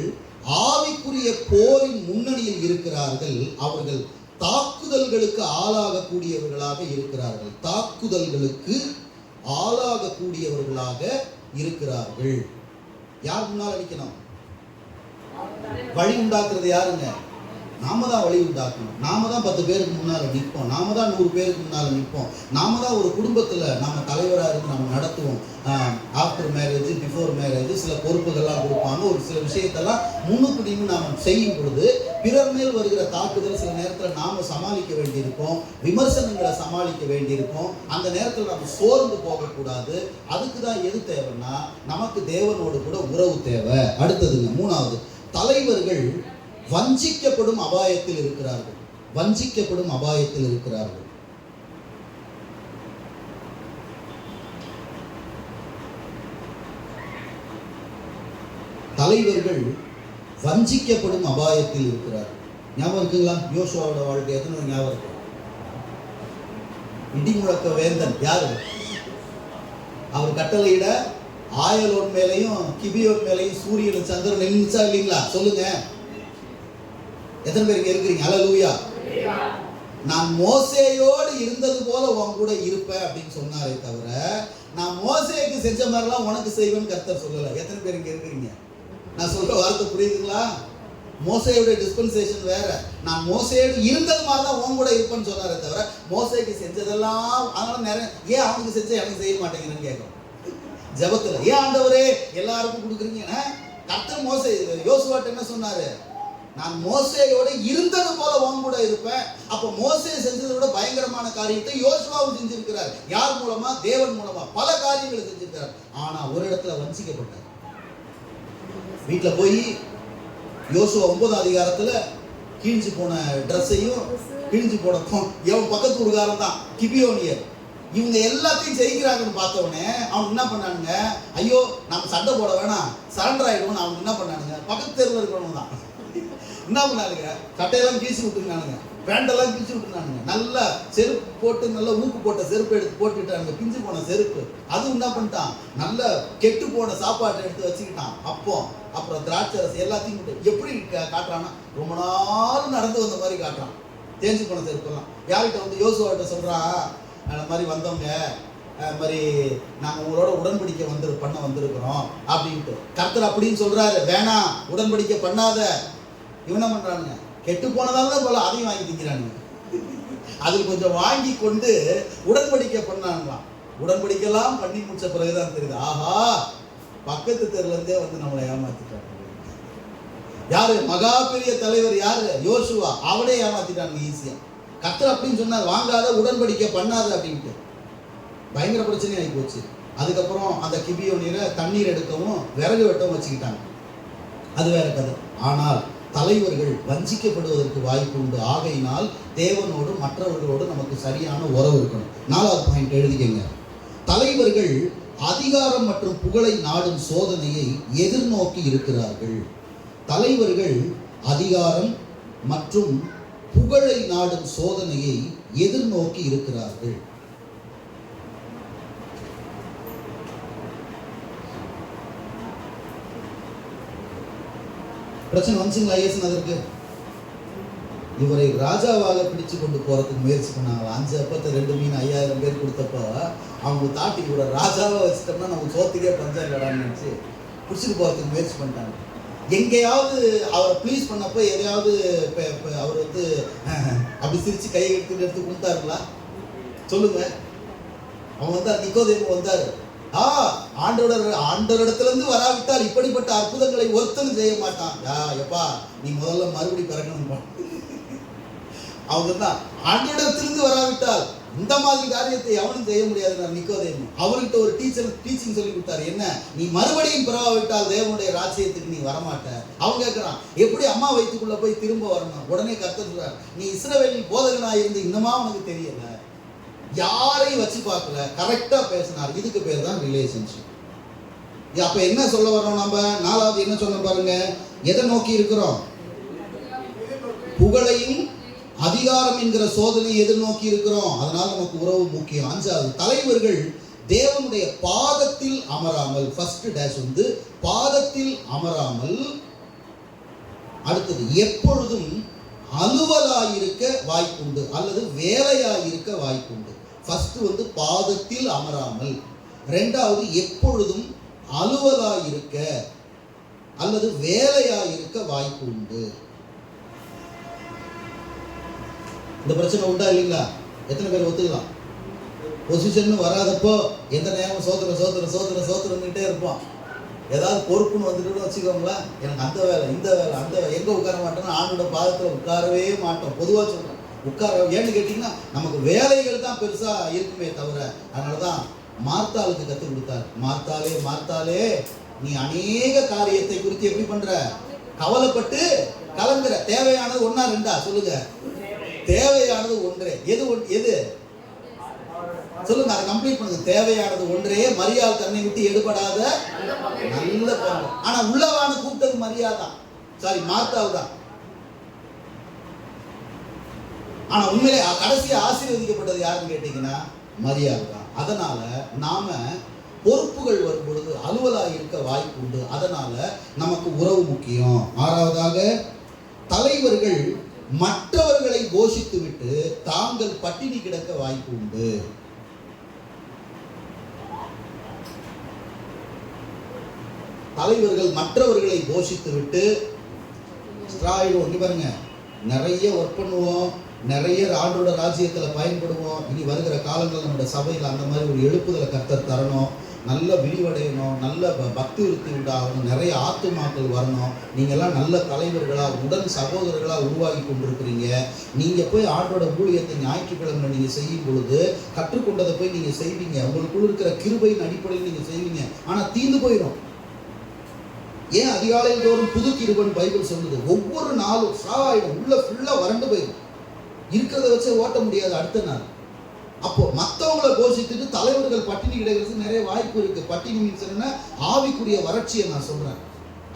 ஆவிக்குரிய போரின் முன்னணியில் இருக்கிறார்கள், அவர்கள் தாக்குதல்களுக்கு ஆளாகக்கூடியவர்களாக இருக்கிறார்கள், தாக்குதல்களுக்கு ஆளாகக்கூடியவர்களாக இருக்கிறார்கள். யார் முன்னால் அடிக்கணும்? வழி உண்டாக்குறது யாருங்க? நாம தான் வழி உண்டாக்கணும். நாம தான் 10 பேருக்கு முன்னால் நிற்போம், நாம தான் 100 பேருக்கு முன்னால் நிற்போம், நாம தான் ஒரு குடும்பத்தில் நம்ம தலைவராக இருந்து நம்ம நடத்துவோம். ஆஃப்டர் மேரேஜ், பிஃபோர் மேரேஜ் சில பொறுப்புகள்லாம் கொடுப்பாங்க. ஒரு சில விஷயத்தெல்லாம் முன்னுக்கு நாம் செய்யும் பொழுது பிறர் மேல் வருகிற தாக்குதல் சில நேரத்தில் நாம் சமாளிக்க வேண்டியிருக்கும், விமர்சனங்களை சமாளிக்க வேண்டியிருக்கும். அந்த நேரத்தில் நம்ம சோர்ந்து போகக்கூடாது. அதுக்கு தான் எது தேவைன்னா நமக்கு தேவனோடு கூட உறவு தேவை. அடுத்ததுங்க, 3வது, தலைவர்கள் வஞ்சிக்கப்படும் அபாயத்தில் இருக்கிறார்கள். வஞ்சிக்கப்படும் அபாயத்தில் இருக்கிறார்கள். தலைவர்கள் வஞ்சிக்கப்படும் அபாயத்தில் இருக்கிறார்கள். ஞாபகம் இருக்குங்களா? யோசுவாவோட வாழ்க்கை எத்தனை ஞாபகம் இருக்கு? இடிமுழக்க வேந்தன் யாரு? அவர் கட்டளையிட ஆயலோன் மேலையும் கிபியோன் மேலையும் சூரியன் சந்திரன் நின்றுச்சா இல்லைங்களா? சொல்லுங்க, எத்தனை பேருக்கு இருக்கிறீங்க? அல்லேலூயா. நான் மோசேயோடு இருந்தது போல உன் கூட இருப்பேன் அப்படின்னு சொன்னாரே தவிர, நான் மோசேக்கு செஞ்ச மாதிரிலாம் உனக்கு செய்வேன்னு கர்த்தர் சொல்லலை. எத்தனை பேர் இங்க இருக்கிறீங்க? நான் சொல்ற வார்த்தை புரியுதுங்களா? மோசேயோட டிஸ்பென்சேஷன் வேற. நான் மோசேயோடு இருந்தது மாதிரி தான் உன் கூட இருப்பேன்னு சொன்னாரே தவிர, மோசேக்கு செஞ்சதெல்லாம் அதனால நிறைய ஏன் அவனுக்கு செஞ்ச எனக்கு செய்ய மாட்டேங்கிறேன்னு கேட்கும் ஜபத்துல. ஏன் ஆண்டவரே எல்லாருக்கும் கொடுக்குறீங்கன்னா, கர்த்தர் மோசே யோசுவாட்ட என்ன சொன்னாரு? நான் மோசேயோட இருந்தது போல உன் கூட இருப்பேன். அப்ப மோசே செஞ்சதை விட பயங்கரமான காரியத்தை யோசுவாவும் செஞ்சிருக்கிறார். யார் மூலமா? தேவன் மூலமா பல காரியங்களை செஞ்சிருக்கிறார். ஆனா ஒரு இடத்துல வஞ்சிக்கப்பட்டார். வீட்டுல போய் யோசுவா 9ஆம் அதிகாரத்துல கிழிஞ்சு போன ட்ரெஸ்ஸையும் கிழிஞ்சு போன எவன் பக்கத்து ஊருக்காரன் தான் கிபியோனியர், இவங்க எல்லாத்தையும் ஜெயிக்கிறாங்கன்னு பார்த்தவொடனே அவங்க என்ன பண்ணானுங்க? ஐயோ நம்ம சண்டை போட வேணாம், சரண்டர் ஆயிடுவோம். அவங்க என்ன பண்ணானுங்க? பக்கத்து தெருவில் இருக்கிறவங்க தான் என்ன பண்ணானுங்க? சட்டையெல்லாம் கீசி விட்டுருந்தானுங்க. பேண்டெல்லாம் பிரிச்சு விட்டுனானுங்க. நல்லா செருப்பு போட்டு நல்லா ஊக்கு போட்ட செருப்பு எடுத்து போட்டுட்டானுங்க, பிஞ்சு போன செருப்பு. அதுவும் என்ன பண்ணிட்டான், நல்ல கெட்டு போன சாப்பாட்டை எடுத்து வச்சுக்கிட்டான். அப்புறம் திராட்சை ரசம் எல்லாத்தையும் எப்படி காட்டுறான்னா, ரொம்ப நாள் நடந்து வந்த மாதிரி காட்டுறான். தேஞ்சு போன செருப்பெல்லாம் யார்கிட்ட வந்து யோசுவாட்ட சொல்றான், அந்த மாதிரி வந்தவங்க மாதிரி நாங்கள் உங்களோட உடன்படிக்கை பண்ண வந்திருக்கிறோம் அப்படின்ட்டு. கர்த்தர் அப்படின்னு சொல்றாரு, வேணாம் உடன்படிக்கை பண்ணாத. இவன் என்ன பண்றானுங்க, கெட்டு போனதால தான் போல அதையும் வாங்கி திங்கிறானுங்க. அதில் கொஞ்சம் வாங்கி கொண்டு உடன்படிக்கை பண்ணாங்களாம். உடன்படிக்கைலாம் பண்ணி முடிச்ச பிறகுதான் தெரியுது, ஆஹா பக்கத்து தெருல இருந்தே வந்து நம்மளை ஏமாத்திட்டாங்க. யாரு மகா பெரிய தலைவர் யாரு, யோசுவா, அவனே ஏமாத்திட்டாங்க ஈஸியா. கர்த்தர் அப்படின்னு சொன்னார், வாங்காத உடன்படிக்கை பண்ணாத அப்படின்ட்டு. பயங்கர பிரச்சனை ஆகி போச்சு. அதுக்கப்புறம் அந்த கிபியோனில தண்ணீர் எடுக்கவும் விறகு வெட்டவும் வச்சுக்கிட்டாங்க. அது வேற கதை. ஆனால் தலைவர்கள் வஞ்சிக்கப்படுவதற்கு வாய்ப்பு உண்டு. ஆகையினால் தேவனோடு மற்றவர்களோடு நமக்கு சரியான உறவு இருக்கணும். 4வது பாயிண்ட் எழுதிக்கங்க. தலைவர்கள் அதிகாரம் மற்றும் புகழை நாடும் சோதனையை எதிர்நோக்கி இருக்கிறார்கள். தலைவர்கள் அதிகாரம் மற்றும் புகழை நாடும் சோதனையை எதிர்நோக்கி இருக்கிறார்கள். பிரச்சனை வந்துச்சுங்களா இயேசுநாதருக்கு? இவரை ராஜாவாக பிடிச்சு கொண்டு போறதுக்கு முயற்சி பண்ணாங்க. 5 அப்பத்தை 2 மீன் 5000 பேர் கொடுத்தப்போ அவங்க தாட்டி இவரை ராஜாவாக வச்சுட்டோம்னா நம்ம சோத்துக்கே பஞ்சம் இல்லடான்னு நினச்சி பிடிச்சிட்டு போறதுக்கு முயற்சி பண்ணிட்டாங்க. எங்கேயாவது அவரை ப்ளீஸ் பண்ணப்போ எதையாவது அவர் வந்து அப்படி சிரிச்சு கையை எடுத்து கொடுத்தாருங்களா சொல்லுங்க? அவன் வந்தார், நிக்கோதேமு வந்தார். ஆண்டவரிடத்துல இருந்து வராவிட்டால் இப்படிப்பட்ட அற்புதங்களை ஒருத்தனும் செய்ய மாட்டான். எப்பா நீ முதல்ல மறுபடி பிறக்கணும். அவங்க தான் ஆண்டவரிடத்திலிருந்து வராவிட்டால் இந்த மாதிரி காரியத்தை எவனும் செய்ய முடியாது. நிக்கோதேமு அவர்கிட்ட ஒரு டீச்சிங் சொல்லி கொடுத்தாரு. என்ன, நீ மறுபடியும் பிறவாவிட்டால் தேவனுடைய ராஜ்யத்துக்கு நீ வரமாட்ட. அவன் கேட்கிறான், எப்படி அம்மா வயிற்றுக்குள்ள போய் திரும்ப வரணும்? உடனே கர்த்தர் சொல்றார், நீ இஸ்ரவேலில் போதகனாக இருந்து இன்னமா உனக்கு தெரியல, யாரையும் வச்சு பார்க்கல, கரெக்டா பேசினார். இதுக்கு பேர் தான் ரிலேஷன்ஷிப். அப்ப என்ன சொல்ல வரோம் நம்ம? 4வது என்ன சொன்ன பாருங்க, எதை நோக்கி இருக்கிறோம்? புகழையும் அதிகாரம் என்கிற சோதனை எதிர்நோக்கி இருக்கிறோம். அதனால நமக்கு உறவு முக்கியம். 5வது, தலைவர்கள் தேவனுடைய பாதத்தில் அமராமல், ஃபர்ஸ்ட் டேஷ் வந்து பாதத்தில் அமராமல், அடுத்தது எப்பொழுதும் அலுவலாயிருக்க வாய்ப்புண்டு அல்லது வேலையாயிருக்க வாய்ப்புண்டு. ஃபர்ஸ்ட் வந்து பாதத்தில் அமராமல், 2வது எப்பொழுதும் அலுவலாயிருக்க அல்லது வேலையாயிருக்க வாய்ப்பு உண்டு. இந்த பிரச்சனை உண்டா இல்லைங்களா? எத்தனை பேர் ஒத்துக்கலாம்? பொசிஷன் வராதப்போ எந்த நேரம் சோதனைட்டே இருப்பான். ஏதாவது பொறுப்புன்னு வந்துட்டு வச்சுக்கோங்களேன், எனக்கு அந்த வேலை இந்த வேலை அந்த வேலை, எங்கே உட்கார மாட்டோம்னா ஆண்டோட பாதத்தில் உட்காரவே மாட்டோம். பொதுவாக சொல்கிறேன், உட்கார ஏன்னு கேட்டிங்கன்னா நமக்கு வேலைகள் தான் பெருசாக இருக்குமே தவிர. அதனால தான் மார்த்தாளுக்கு கற்றுக் கொடுத்தார். மார்த்தாலே நீ அநேக காரியத்தை குறித்து எப்படி பண்ற, கவலைப்பட்டு கலங்குற. தேவையானது 1ஆ 2ஆ சொல்லுங்க? தேவையானது ஒன்றே. எது சொல்லுங்க, அதை கம்ப்ளீட் பண்ணுங்க. தேவையானது ஒன்றே, மரியாள் தன்னை விட்டு எடுபடாத நல்ல பொண்ணு. ஆனா உள்ளவான கூப்பிட்டது மரியாதான், சாரி மார்த்தாள் தான். ஆனா உண்மையிலே கடைசியா ஆசீர்வதிக்கப்பட்டது யாருன்னு கேட்டீங்கன்னா மரியாள் தான். அதனால நாம பொறுப்புகள் வரும் பொழுது அலுவலாக இருக்க வாய்ப்பு உண்டு. அதனால நமக்கு உறவு முக்கியம். 6வதாக, தலைவர்கள் மற்றவர்களை போஷித்து விட்டு தாங்கள் பட்டினி கிடக்க வாய்ப்பு உண்டு. தலைவர்கள் மற்றவர்களை போஷித்து விட்டு பாருங்க, நிறைய ஒர்க் பண்ணுவோம், நிறைய ஆண்டோட ராஜ்யத்தில் பயன்படுவோம். இனி வருகிற காலங்கள் நம்முடைய சபையில் அந்த மாதிரி ஒரு எழுப்புதலை கர்த்தர் தரணும். நல்ல விரிவடையணும், நல்ல பக்தி விருத்தி உண்டாகணும், நிறைய ஆத்துமாக்கள் வரணும். நீங்கள்லாம் நல்ல தலைவர்களாக உடன் சகோதரர்களாக உருவாகி கொண்டிருக்கிறீங்க. நீங்கள் போய் ஆண்டோட ஊழியத்தை ஞாயிற்றுக்கிழமை நீங்கள் செய்யும் பொழுது கற்றுக்கொண்டதை போய் நீங்கள் செய்வீங்க. உங்களுக்குள்ள இருக்கிற கிருபையின் அடிப்படையில் நீங்கள் செய்வீங்க. ஆனால் தீர்ந்து போயிடும். ஏன் அதிகாலையில் தோறும் புது கிருபன் பைபிள் சொல்லுது. ஒவ்வொரு நாளும் சாவாயிடும், உள்ள ஃபுல்லாக வறண்டு போயிடும். இருக்கிறத வச்சு ஓட்ட முடியாது அடுத்த நாள். அப்போ மற்றவங்களை போஷித்துட்டு தலைவர்கள் பட்டினி கிடக்கிறது நிறைய வாய்ப்பு இருக்கு. பட்டினி மீன்ஸ் என்ன, ஆவிக்குரிய வறட்சியை நான் சொல்றேன்.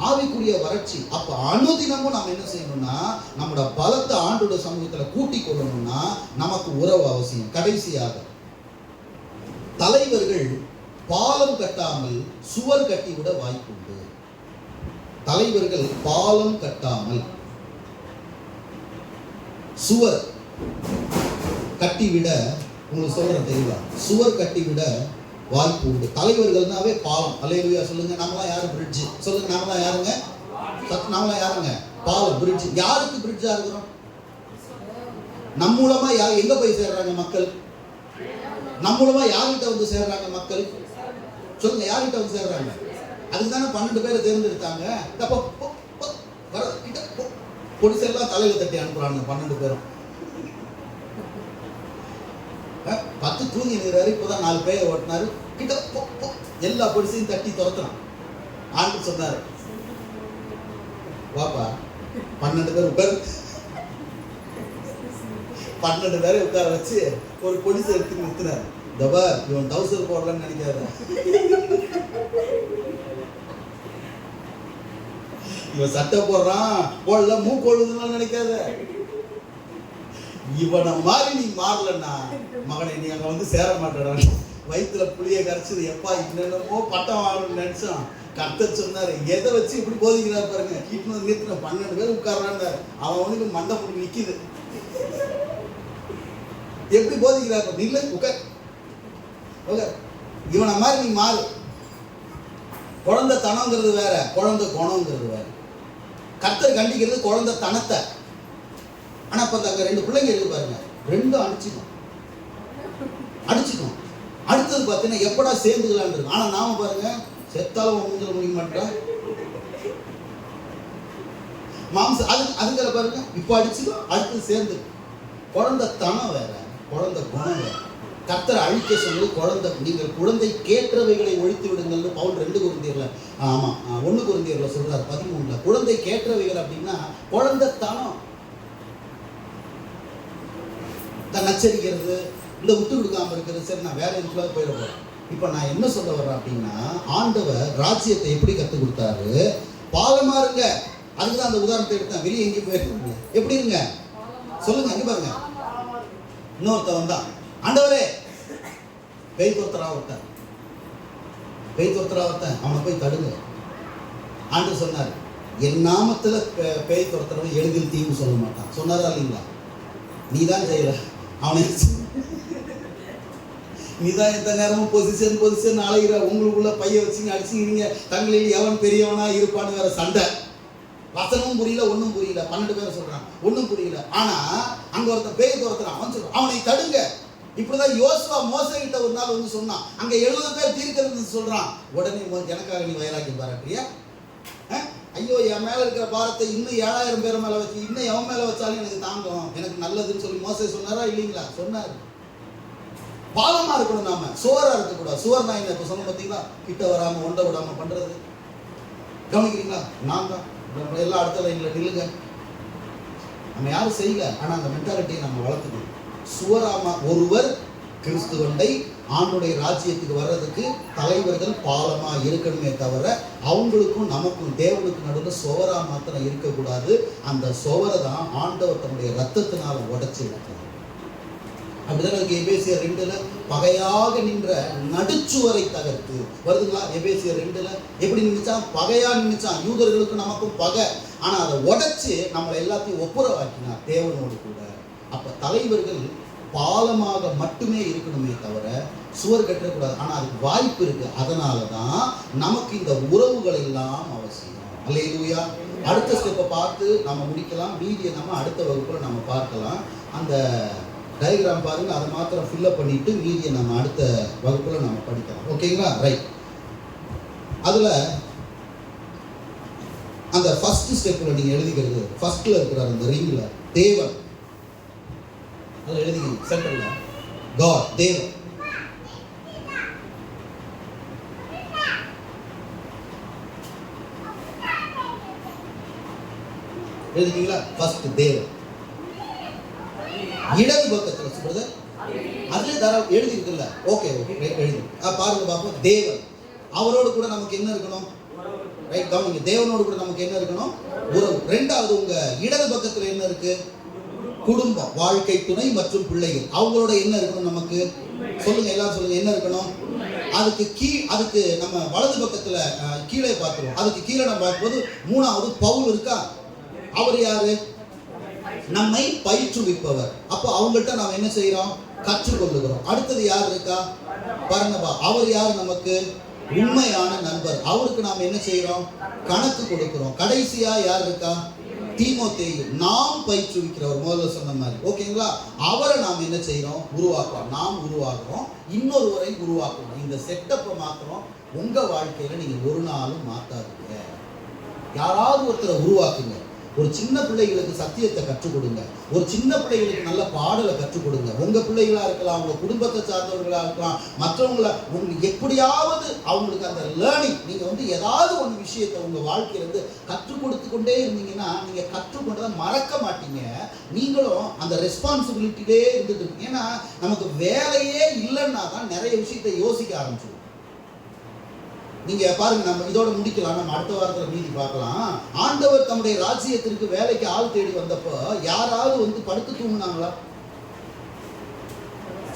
ஆவிக்குரிய வறட்சி. அப்ப அனுதினமும் நாம் என்ன செய்யணும்னா நம்மளோட பலத்தை ஆண்டோட சமூகத்துல கூட்டிக் கொள்ளணும்னா நமக்கு உறவு அவசியம். கடைசியாக தலைவர்கள் பாலம் கட்டாமல் சுவர் கட்டிவிட வாய்ப்புண்டு. தலைவர்கள் பாலம் கட்டாமல் சுவர் கட்டிவிட, உங்களுக்கு சொல்றேன் தெரியல, சுவர் கட்டிவிட வாய்ப்பு உண்டு. தலைவர்கள்னாவே பாலம். அல்லேலூயா சொல்லுங்க. நம்மளாம் யாரு? பிரிட்ஜ். சொல்லுங்க, நம்மளாம் யாருங்க? நம்மளாம் யாருங்க? பாலம், பிரிட்ஜ். யாருக்கு பிரிட்ஜா இருக்கிறோம்? நம் மூலமா யார் எங்க போய் சேர்றாங்க மக்கள்? நம் மூலமா யார்கிட்ட வந்து சேர்றாங்க மக்கள்? சொல்லுங்க, யார்கிட்ட வந்து சேர்றாங்க? அதுக்கு தானே 12 பேரை தேர்ந்தெடுத்தாங்க. பொலிஸ் எல்லாம் தலையில தட்டி அனுப்புறாங்க 12 பேரும். 10 தூங்கி நிற்கிறாரு, இப்போதான் 4 பேரை ஓட்டினாரு. கிட்ட எல்லா பொலிசையும் தட்டி துரத்துறான். ஆண்டு சொன்னாரு, வாப்பா 12 பேர் உட்கார். 12 பேரை உட்கார வச்சு ஒரு பொலிசை எடுத்து நிறுத்தினார். தபா, இவன் டவுசர் போடலன்னு நினைக்காத, இவன் சட்டை போடுறான் போடல மூக்கொழுதுன்னு நினைக்காத, இவனை மாதிரி நீ மாறலன்னா மகனை நீ அங்க வந்து சேர மாட்டேடா. வயிற்றுல புளிய கரைச்சது எப்பா என்னென்னமோ பட்டம் வாங்கணும்னு நினைச்சான். கர்த்தர் சொன்னாரு, எதை வச்சு இப்படி போதிக்கிறாரு பாருங்க. கீட்டு நிறுத்தின 12 பேர் உட்கார்றான்னு அவனுக்கு மண்டை முடி நிக்குது. எப்படி போதிக்கிறாரு? நில்ல, உட்கார். இவனை மாதிரி நீ மாறு. குழந்தை தனங்கிறது வேற, குழந்தை குணங்கிறது வேற. கர்த்தர் கண்டிக்கிறது குழந்தை தனத்தை. ஆனா இப்ப அங்க 2 பிள்ளைங்க இருக்கு பாருங்க, 2 அடிச்சுக்கும். அடுத்தது பார்த்தீங்கன்னா எப்படா சேர்ந்துக்கலான்னு இருக்கு. ஆனா நாம பாருங்க, செத்தாலும் மூஞ்சல முடிய மாட்டோம். மாம்சம் அதுங்கிற பாருங்க, இப்ப அடிச்சுக்கும், அடுத்தது சேர்ந்து. குழந்தை தனம் வேற, குழந்தை குணம் வேற. கர்த்தர் அழிக்க சொல்லி குழந்தை, நீங்கள் குழந்தை கேற்றவைகளை ஒழித்து விடுங்கள்னு பவுல் 2 கொரிந்தியர்ல 1 கொரிந்தியர்ல சொல்றாரு 13. குழந்தை கேற்றவைகள் அப்படின்னா குழந்தை தனம், நச்சரிக்கிறது, இந்த விட்டு கொடுக்காம இருக்கிறது. சரி, நான் வேற எதுக்குள்ள போயிட போறேன். இப்ப நான் என்ன சொல்ல வர்றேன் அப்படின்னா, ஆண்டவர் ராஜ்யத்தை எப்படி கற்றுக் கொடுத்தாரு? பாலமா இருங்க. அதுக்குதான் அந்த உதாரணத்தை எடுத்தேன். வெளியே எங்கேயும் போயிருக்கீங்க, எப்படி இருங்க சொல்லுங்க. எங்க பாருங்க, இன்னொருத்த வந்தான், ஆண்டவரே பேய் துரத்துறா ஒருத்தன், அவனை போய் தடுங்க. ஆண்டு சொன்னார், என் நாமத்துல பேய் துரத்துறவன் எளிதில் தீங்கு சொல்ல மாட்டான். சொன்னாரா இல்லைங்களா? நீதான் செய்யற அவனை, நீதான் எந்த நேரமும் பொசிஷன் அலைகிற. உங்களுக்குள்ள பைய வச்சு அடிச்சுக்கிறீங்க. தங்களில் எவன் பெரியவனா இருப்பான்னு வேற சண்டை. வசனமும் புரியல, ஒன்றும் புரியல. 12 பேரை சொல்றான், ஒன்றும் புரியல. ஆனா அங்க ஒருத்தன் பேய் துரத்துறான். அவன் சொல்றான், அவனை தடுங்க. இப்படிதான் யோசுவா மோசேகிட்ட ஒரு நாள் வந்து சொன்னான். அங்க 70 பேர் தீர்க்கதரிசி சொல்றான். உடனே எனக்காக நீ வைராக்கியம் பாராட்டுறியா? ஐயோ, என் மேல இருக்கிற பாரத்தை இன்னும் 7000 பேர் மேல வச்சு, இன்னும் எவன் மேல வச்சாலும் எனக்கு தாங்கும், எனக்கு நல்லதுன்னு சொல்லி மோசே சொன்னாரா இல்லைங்களா? சொன்னாரு. பாலமா இருக்கணும், நாம சுவரா இருக்கக்கூடாது. சுவர் நான் இப்ப சொன்ன பார்த்தீங்களா, கிட்ட வராம ஒண்ட விடாம பண்றது. கவனிக்கிறீங்களா? நான் தான் எல்லா இடத்துல லைன்ல நில்லுங்க. நம்ம யாரும் செய்யல, ஆனா அந்த மென்டாலிட்டியை நம்ம வளர்த்துக்கணும். சுவராமா ஒருவர் கிறிஸ்துவண்டை ஆண்டுடைய ராஜ்யத்துக்கு வர்றதுக்கு தலைவர்கள் பாலமா இருக்கணுமே தவிர அவங்களுக்கும் நமக்கும் தேவனுக்கு நடுவில் சுவரா மாத்திரம் இருக்கக்கூடாது. அந்த சுவரை தான் ஆண்டவர் தன்னுடைய ரத்தத்தினால உடைச்சு வைக்கிறார். அப்படிதான் எபேசியர் 2 பகையாக நின்ற நடுச்சுவரை தகர்த்து வருதுங்களா? எபேசியர் 2 எப்படி நின்றுச்சான்? பகையா நின்றுச்சான். யூதர்களுக்கு நமக்கும் பகை. ஆனா அதை உடைச்சு நம்மளை எல்லாத்தையும் ஒப்புரவாக்கினார் தேவனோடு கூட. அப்ப தலைவர்கள் பாலமாக மட்டுமே இருக்கணுமே தவிர சுவர் கட்டக்கூடாது. ஆனா அதுக்கு வாய்ப்பு இருக்கு. அதனாலதான் நமக்கு இந்த உறவுகள் எல்லாம் அவசியம். அல்லேலூயா. அடுத்த ஸ்டெப்பை பார்த்து நம்ம முடிக்கலாம். மீதியை நம்ம அடுத்த வகுப்புல நம்ம பார்க்கலாம். அந்த டயக்ராம் பாருங்க, அதை மாத்திரம் ஃபில்அப் பண்ணிட்டு மீதியை நம்ம அடுத்த வகுப்புல நம்ம படிக்கலாம். ஓகேங்களா? ரைட். அதுல அந்த ஃபர்ஸ்ட் ஸ்டெப்ல நீங்க எழுதிக்கிறது, ஃபர்ஸ்ட்ல இருக்கிறார் அந்த ரிங்ல தேவன், அதில் எழுதிக்கணும். சென்டர்ல காட், தேவன். எழுதிக்கீங்களா? ஃபர்ஸ்ட் தேவன். இடது பக்கத்துல பிரதர் அதுல எழுதி இருக்குல்ல? ஓகே ஓகே, எழுதி பாருங்க பாப்போம். தேவன் அவரோடு கூட நமக்கு என்ன இருக்கணும்? ரைட், கவனிங்க. தேவனோடு கூட நமக்கு என்ன இருக்கணும்? உறவு. ரெண்டாவது, உங்க இடது பக்கத்துல என்ன இருக்கு? குடும்பம், வாழ்க்கை துணை மற்றும் பிள்ளைகள். அவங்களோட என்ன இருக்கணும் நமக்கு? சொல்லுங்க, எல்லாரும் சொல்லுங்க, என்ன இருக்கணும்? அதுக்கு நம்ம வலது பக்கத்துல கீழே பார்க்கிறோம். அதுக்கு கீழே நம்ம பார்க்கும்போது மூணாவது பவுல் இருக்கா. அவர் யாரு? நம்மை பயிற்றுவிப்பவர். அப்போ அவங்கள்ட்ட நாம் என்ன செய்யறோம்? கற்றுக்கொள்ளுகிறோம். அடுத்தது யார் இருக்கா? பர்னபா. அவர் யார் நமக்கு? உண்மையான நண்பர். அவருக்கு நாம் என்ன செய்யறோம்? கணக்கு கொடுக்கிறோம். கடைசியா யார் இருக்கா? தீமோத்தேயு. நாம் பயிற்றுவிக்கிறவர், முதல்ல சொன்ன மாதிரி. ஓகேங்களா? அவரை நாம் என்ன செய்யறோம்? உருவாக்குறோம். நாம் உருவாக்குறோம், இன்னொருவரை உருவாக்குறோம். இந்த செட்டப்பை மாத்திரம் உங்க வாழ்க்கையில நீங்க ஒரு நாளும் மாத்தாதீங்க. யாராவது ஒருத்தரை உருவாக்குங்க. ஒரு சின்ன பிள்ளைகளுக்கு சத்தியத்தை கற்றுக் கொடுங்க. ஒரு சின்ன பிள்ளைகளுக்கு நல்ல பாடலை கற்றுக் கொடுங்க. உங்க பிள்ளைகளா இருக்கலாம், உங்க குடும்பத்தை சார்ந்தவர்களா இருக்கலாம், மற்றவங்கள உங்களுக்கு எப்படியாவது அவங்களுக்கு அந்த லேர்னிங், நீங்க ஏதாவது ஒரு விஷயத்தை உங்க வாழ்க்கையில இருந்து கற்றுக் கொடுத்து கொண்டே இருந்தீங்கன்னா நீங்க கற்றுக்கொண்டதை மறக்க மாட்டீங்க. நீங்களும் அந்த ரெஸ்பான்சிபிலிட்டிலே இருந்துட்டு இருக்கீங்க. ஏன்னா நமக்கு வேலையே இல்லைன்னா தான் நிறைய விஷயத்தை யோசிக்க ஆரம்பிச்சிடும். நீங்க பாருங்க, நம்ம இதோட முடிக்கலாம், நம்ம அடுத்த வாரத்துல மீதி பார்க்கலாம். ஆண்டவர் தம்முடைய ராஜ்யத்திற்கு வேலைக்கு ஆள் தேடி வந்தப்போ யாராவது படுத்து தூங்குனாங்களா?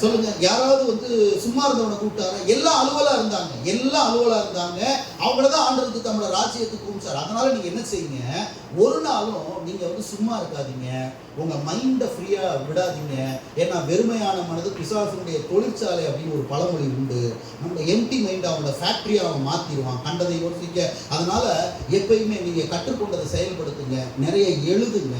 சொல்லுங்க. யாராவது சும்மா இருந்தவனை கூப்பிட்டாங்க? எல்லாம் அலுவலா இருந்தாங்க. அவங்களதான் ஆண்டவருக்கு தம்மோட ராஜ்யத்துக்கு கூப்பிட்டாரு. அதனால நீங்க என்ன செய்யுங்க, ஒரு நாளும் நீங்க சும்மா இருக்காதீங்க. உங்க மைண்டை ஃப்ரீயா விடாதீங்க. ஏன்னா வெறுமையான மனது பிசாசுடைய தொழிற்சாலை அப்படின்னு ஒரு பழமொழி உண்டு. நம்ம எம்டி மைண்ட் அவனோட ஃபேக்டரியை அவன் மாத்திடுவான், கண்டதை யோசிக்க. அதனால எப்பயுமே நீங்க கற்றுக்கொண்டதை செயல்படுத்துங்க. நிறைய எழுதுங்க,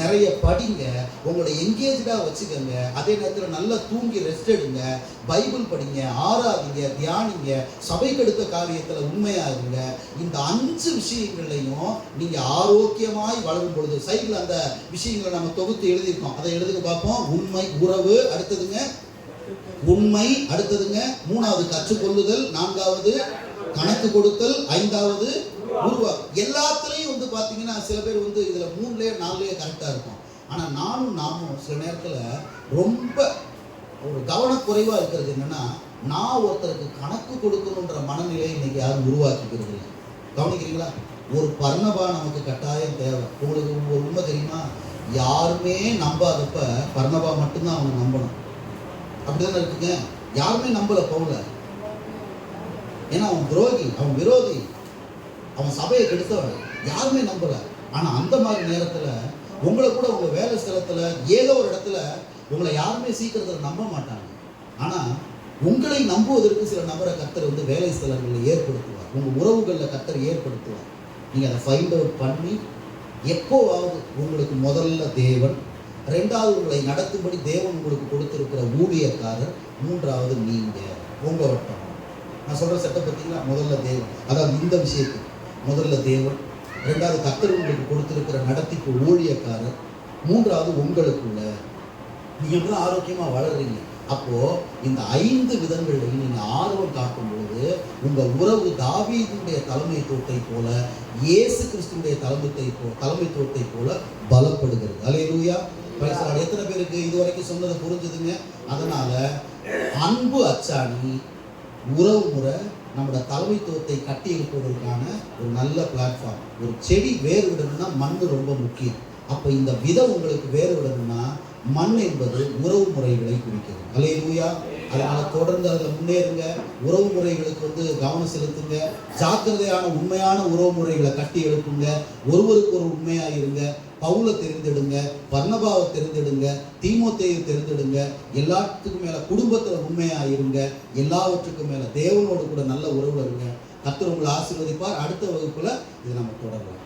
நிறைய படிங்க, உங்களோட என்கேஜா வச்சுக்கோங்க. அதே நேரத்தில் நல்லா தூங்கி ரெஸ்ட் எடுங்க, பைபிள் படிங்க, ஆராதிங்க, தியானிங்க, சபைக்கு எடுத்த காரியத்தில் உண்மையா இருங்க. இந்த 5 விஷயங்களையும் நீங்க ஆரோக்கியமாய் வளரும் பொழுது, சைக்கிள் அந்த விஷயங்களை நம்ம தொகுத்து எழுதியிருக்கோம், அதை எழுதுங்க பார்ப்போம். உண்மை, உறவு, அடுத்ததுங்க உண்மை, அடுத்ததுங்க 3வது கற்றுக்கொள்ளுதல், 4வது கணக்கு கொடுத்தல், 5வது உருவாக்கம். எல்லாத்துலயும் பாத்தீங்கன்னா சில பேர் இதுல 3லயே 4லயே கரெக்டா இருக்கும். ஆனா நாமும் சில நேரத்துல ரொம்ப ஒரு கவனக்குறைவா இருக்கிறது என்னன்னா, நான் ஒருத்தருக்கு கணக்கு கொடுக்கணுன்ற மனநிலையை இன்னைக்கு யாரும் உருவாக்கிக்கிறது இல்லை. கவனிக்கிறீங்களா? ஒரு பர்னபா நமக்கு கட்டாயம் தேவை. உங்களுக்கு ஒரு உண்மை தெரியுமா? யாருமே நம்பாதப்ப பர்னபா மட்டும்தான் அவங்க நம்பணும். அப்படிதானே இருக்குங்க. யாருமே நம்பல பவுல. ஏன்னா அவன் துரோகி, அவன் விரோதி, அவன் சபையை கெடுத்தவன். யாருமே நம்பல. ஆனா அந்த மாதிரி நேரத்துல உங்களை கூட உங்க வேலை ஸ்தலத்துல ஏதோ ஒரு இடத்துல உங்களை யாருமே சீக்கிரத்தில் நம்ப மாட்டாங்க. ஆனா உங்களை நம்புவதற்கு சில நபரை கர்த்தர் வேலை ஸ்தலங்களில் ஏற்படுத்துவார். உங்க உறவுகளில் கர்த்தர் ஏற்படுத்துவார். நீங்க அதை ஃபைண்ட் அவுட் பண்ணி எப்போவாவது உங்களுக்கு முதல்ல தேவன், 2வது உங்களை நடத்தும்படி தேவன் உங்களுக்கு கொடுத்திருக்கிற ஊழியக்காரர், 3வது நீங்க, உங்க வட்டம். நான் சொல்ற செட்டப் பார்த்தீங்களா? முதல்ல தேவன், அதாவது இந்த விஷயத்துக்கு முதல்ல தேவன், 2வது கர்த்தர் உங்களுக்கு கொடுத்திருக்கிற நடத்திக்கு ஊழியக்காரர், 3வது உங்களுக்குள்ள. நீங்க தான் ஆரோக்கியமா வளர்றீங்க. அப்போ இந்த 5 விதங்களையும் நீங்க ஆர்வம் காட்டும்போது உங்க உறவு தாவீதுடைய தலைமைத்துவத்தை போல, இயேசு கிறிஸ்துடைய தலைமைத்துவத்தை போல பலப்படுகிறது. அல்லேலூயா. எத்தனை பேருக்கு இதுவரைக்கும் சொன்னதை புரிஞ்சுதுங்க? அதனால அன்பு அச்சாணி உறவு முறை நம்மளோட தலைமைத்துவத்தை கட்டி எழுப்புவதற்கான ஒரு நல்ல பிளாட்ஃபார்ம். ஒரு செடி வேறு விடணும்னா மண் ரொம்ப முக்கியம். அப்போ இந்த விதம் உங்களுக்கு வேறு விடணும்னா மண் என்பது உறவு முறைகளை குறிக்கிறது. அல்லேலூயா. அதனால தொடர்ந்து அதில் முன்னேறுங்க. உறவு முறைகளுக்கு கவனம் செலுத்துங்க. ஜாக்கிரதையான உண்மையான உறவு முறைகளை கட்டி எழுப்புங்க. ஒருவருக்கு ஒரு உண்மையா இருங்க. பவுலை தெரிந்தெடுங்க, பர்னபாவை தெரிந்தெடுங்க, தீமோத்தேயை தெரிந்தெடுங்க. எல்லாத்துக்கும் மேல குடும்பத்துல உண்மையா இருங்க. எல்லாவற்றுக்கும் மேல தேவனோடு கூட நல்ல உறவுல இருங்க. கர்த்தர் உங்களை ஆசீர்வதிப்பார். அடுத்த வகுப்புல இதை நம்ம தொடரலாம்.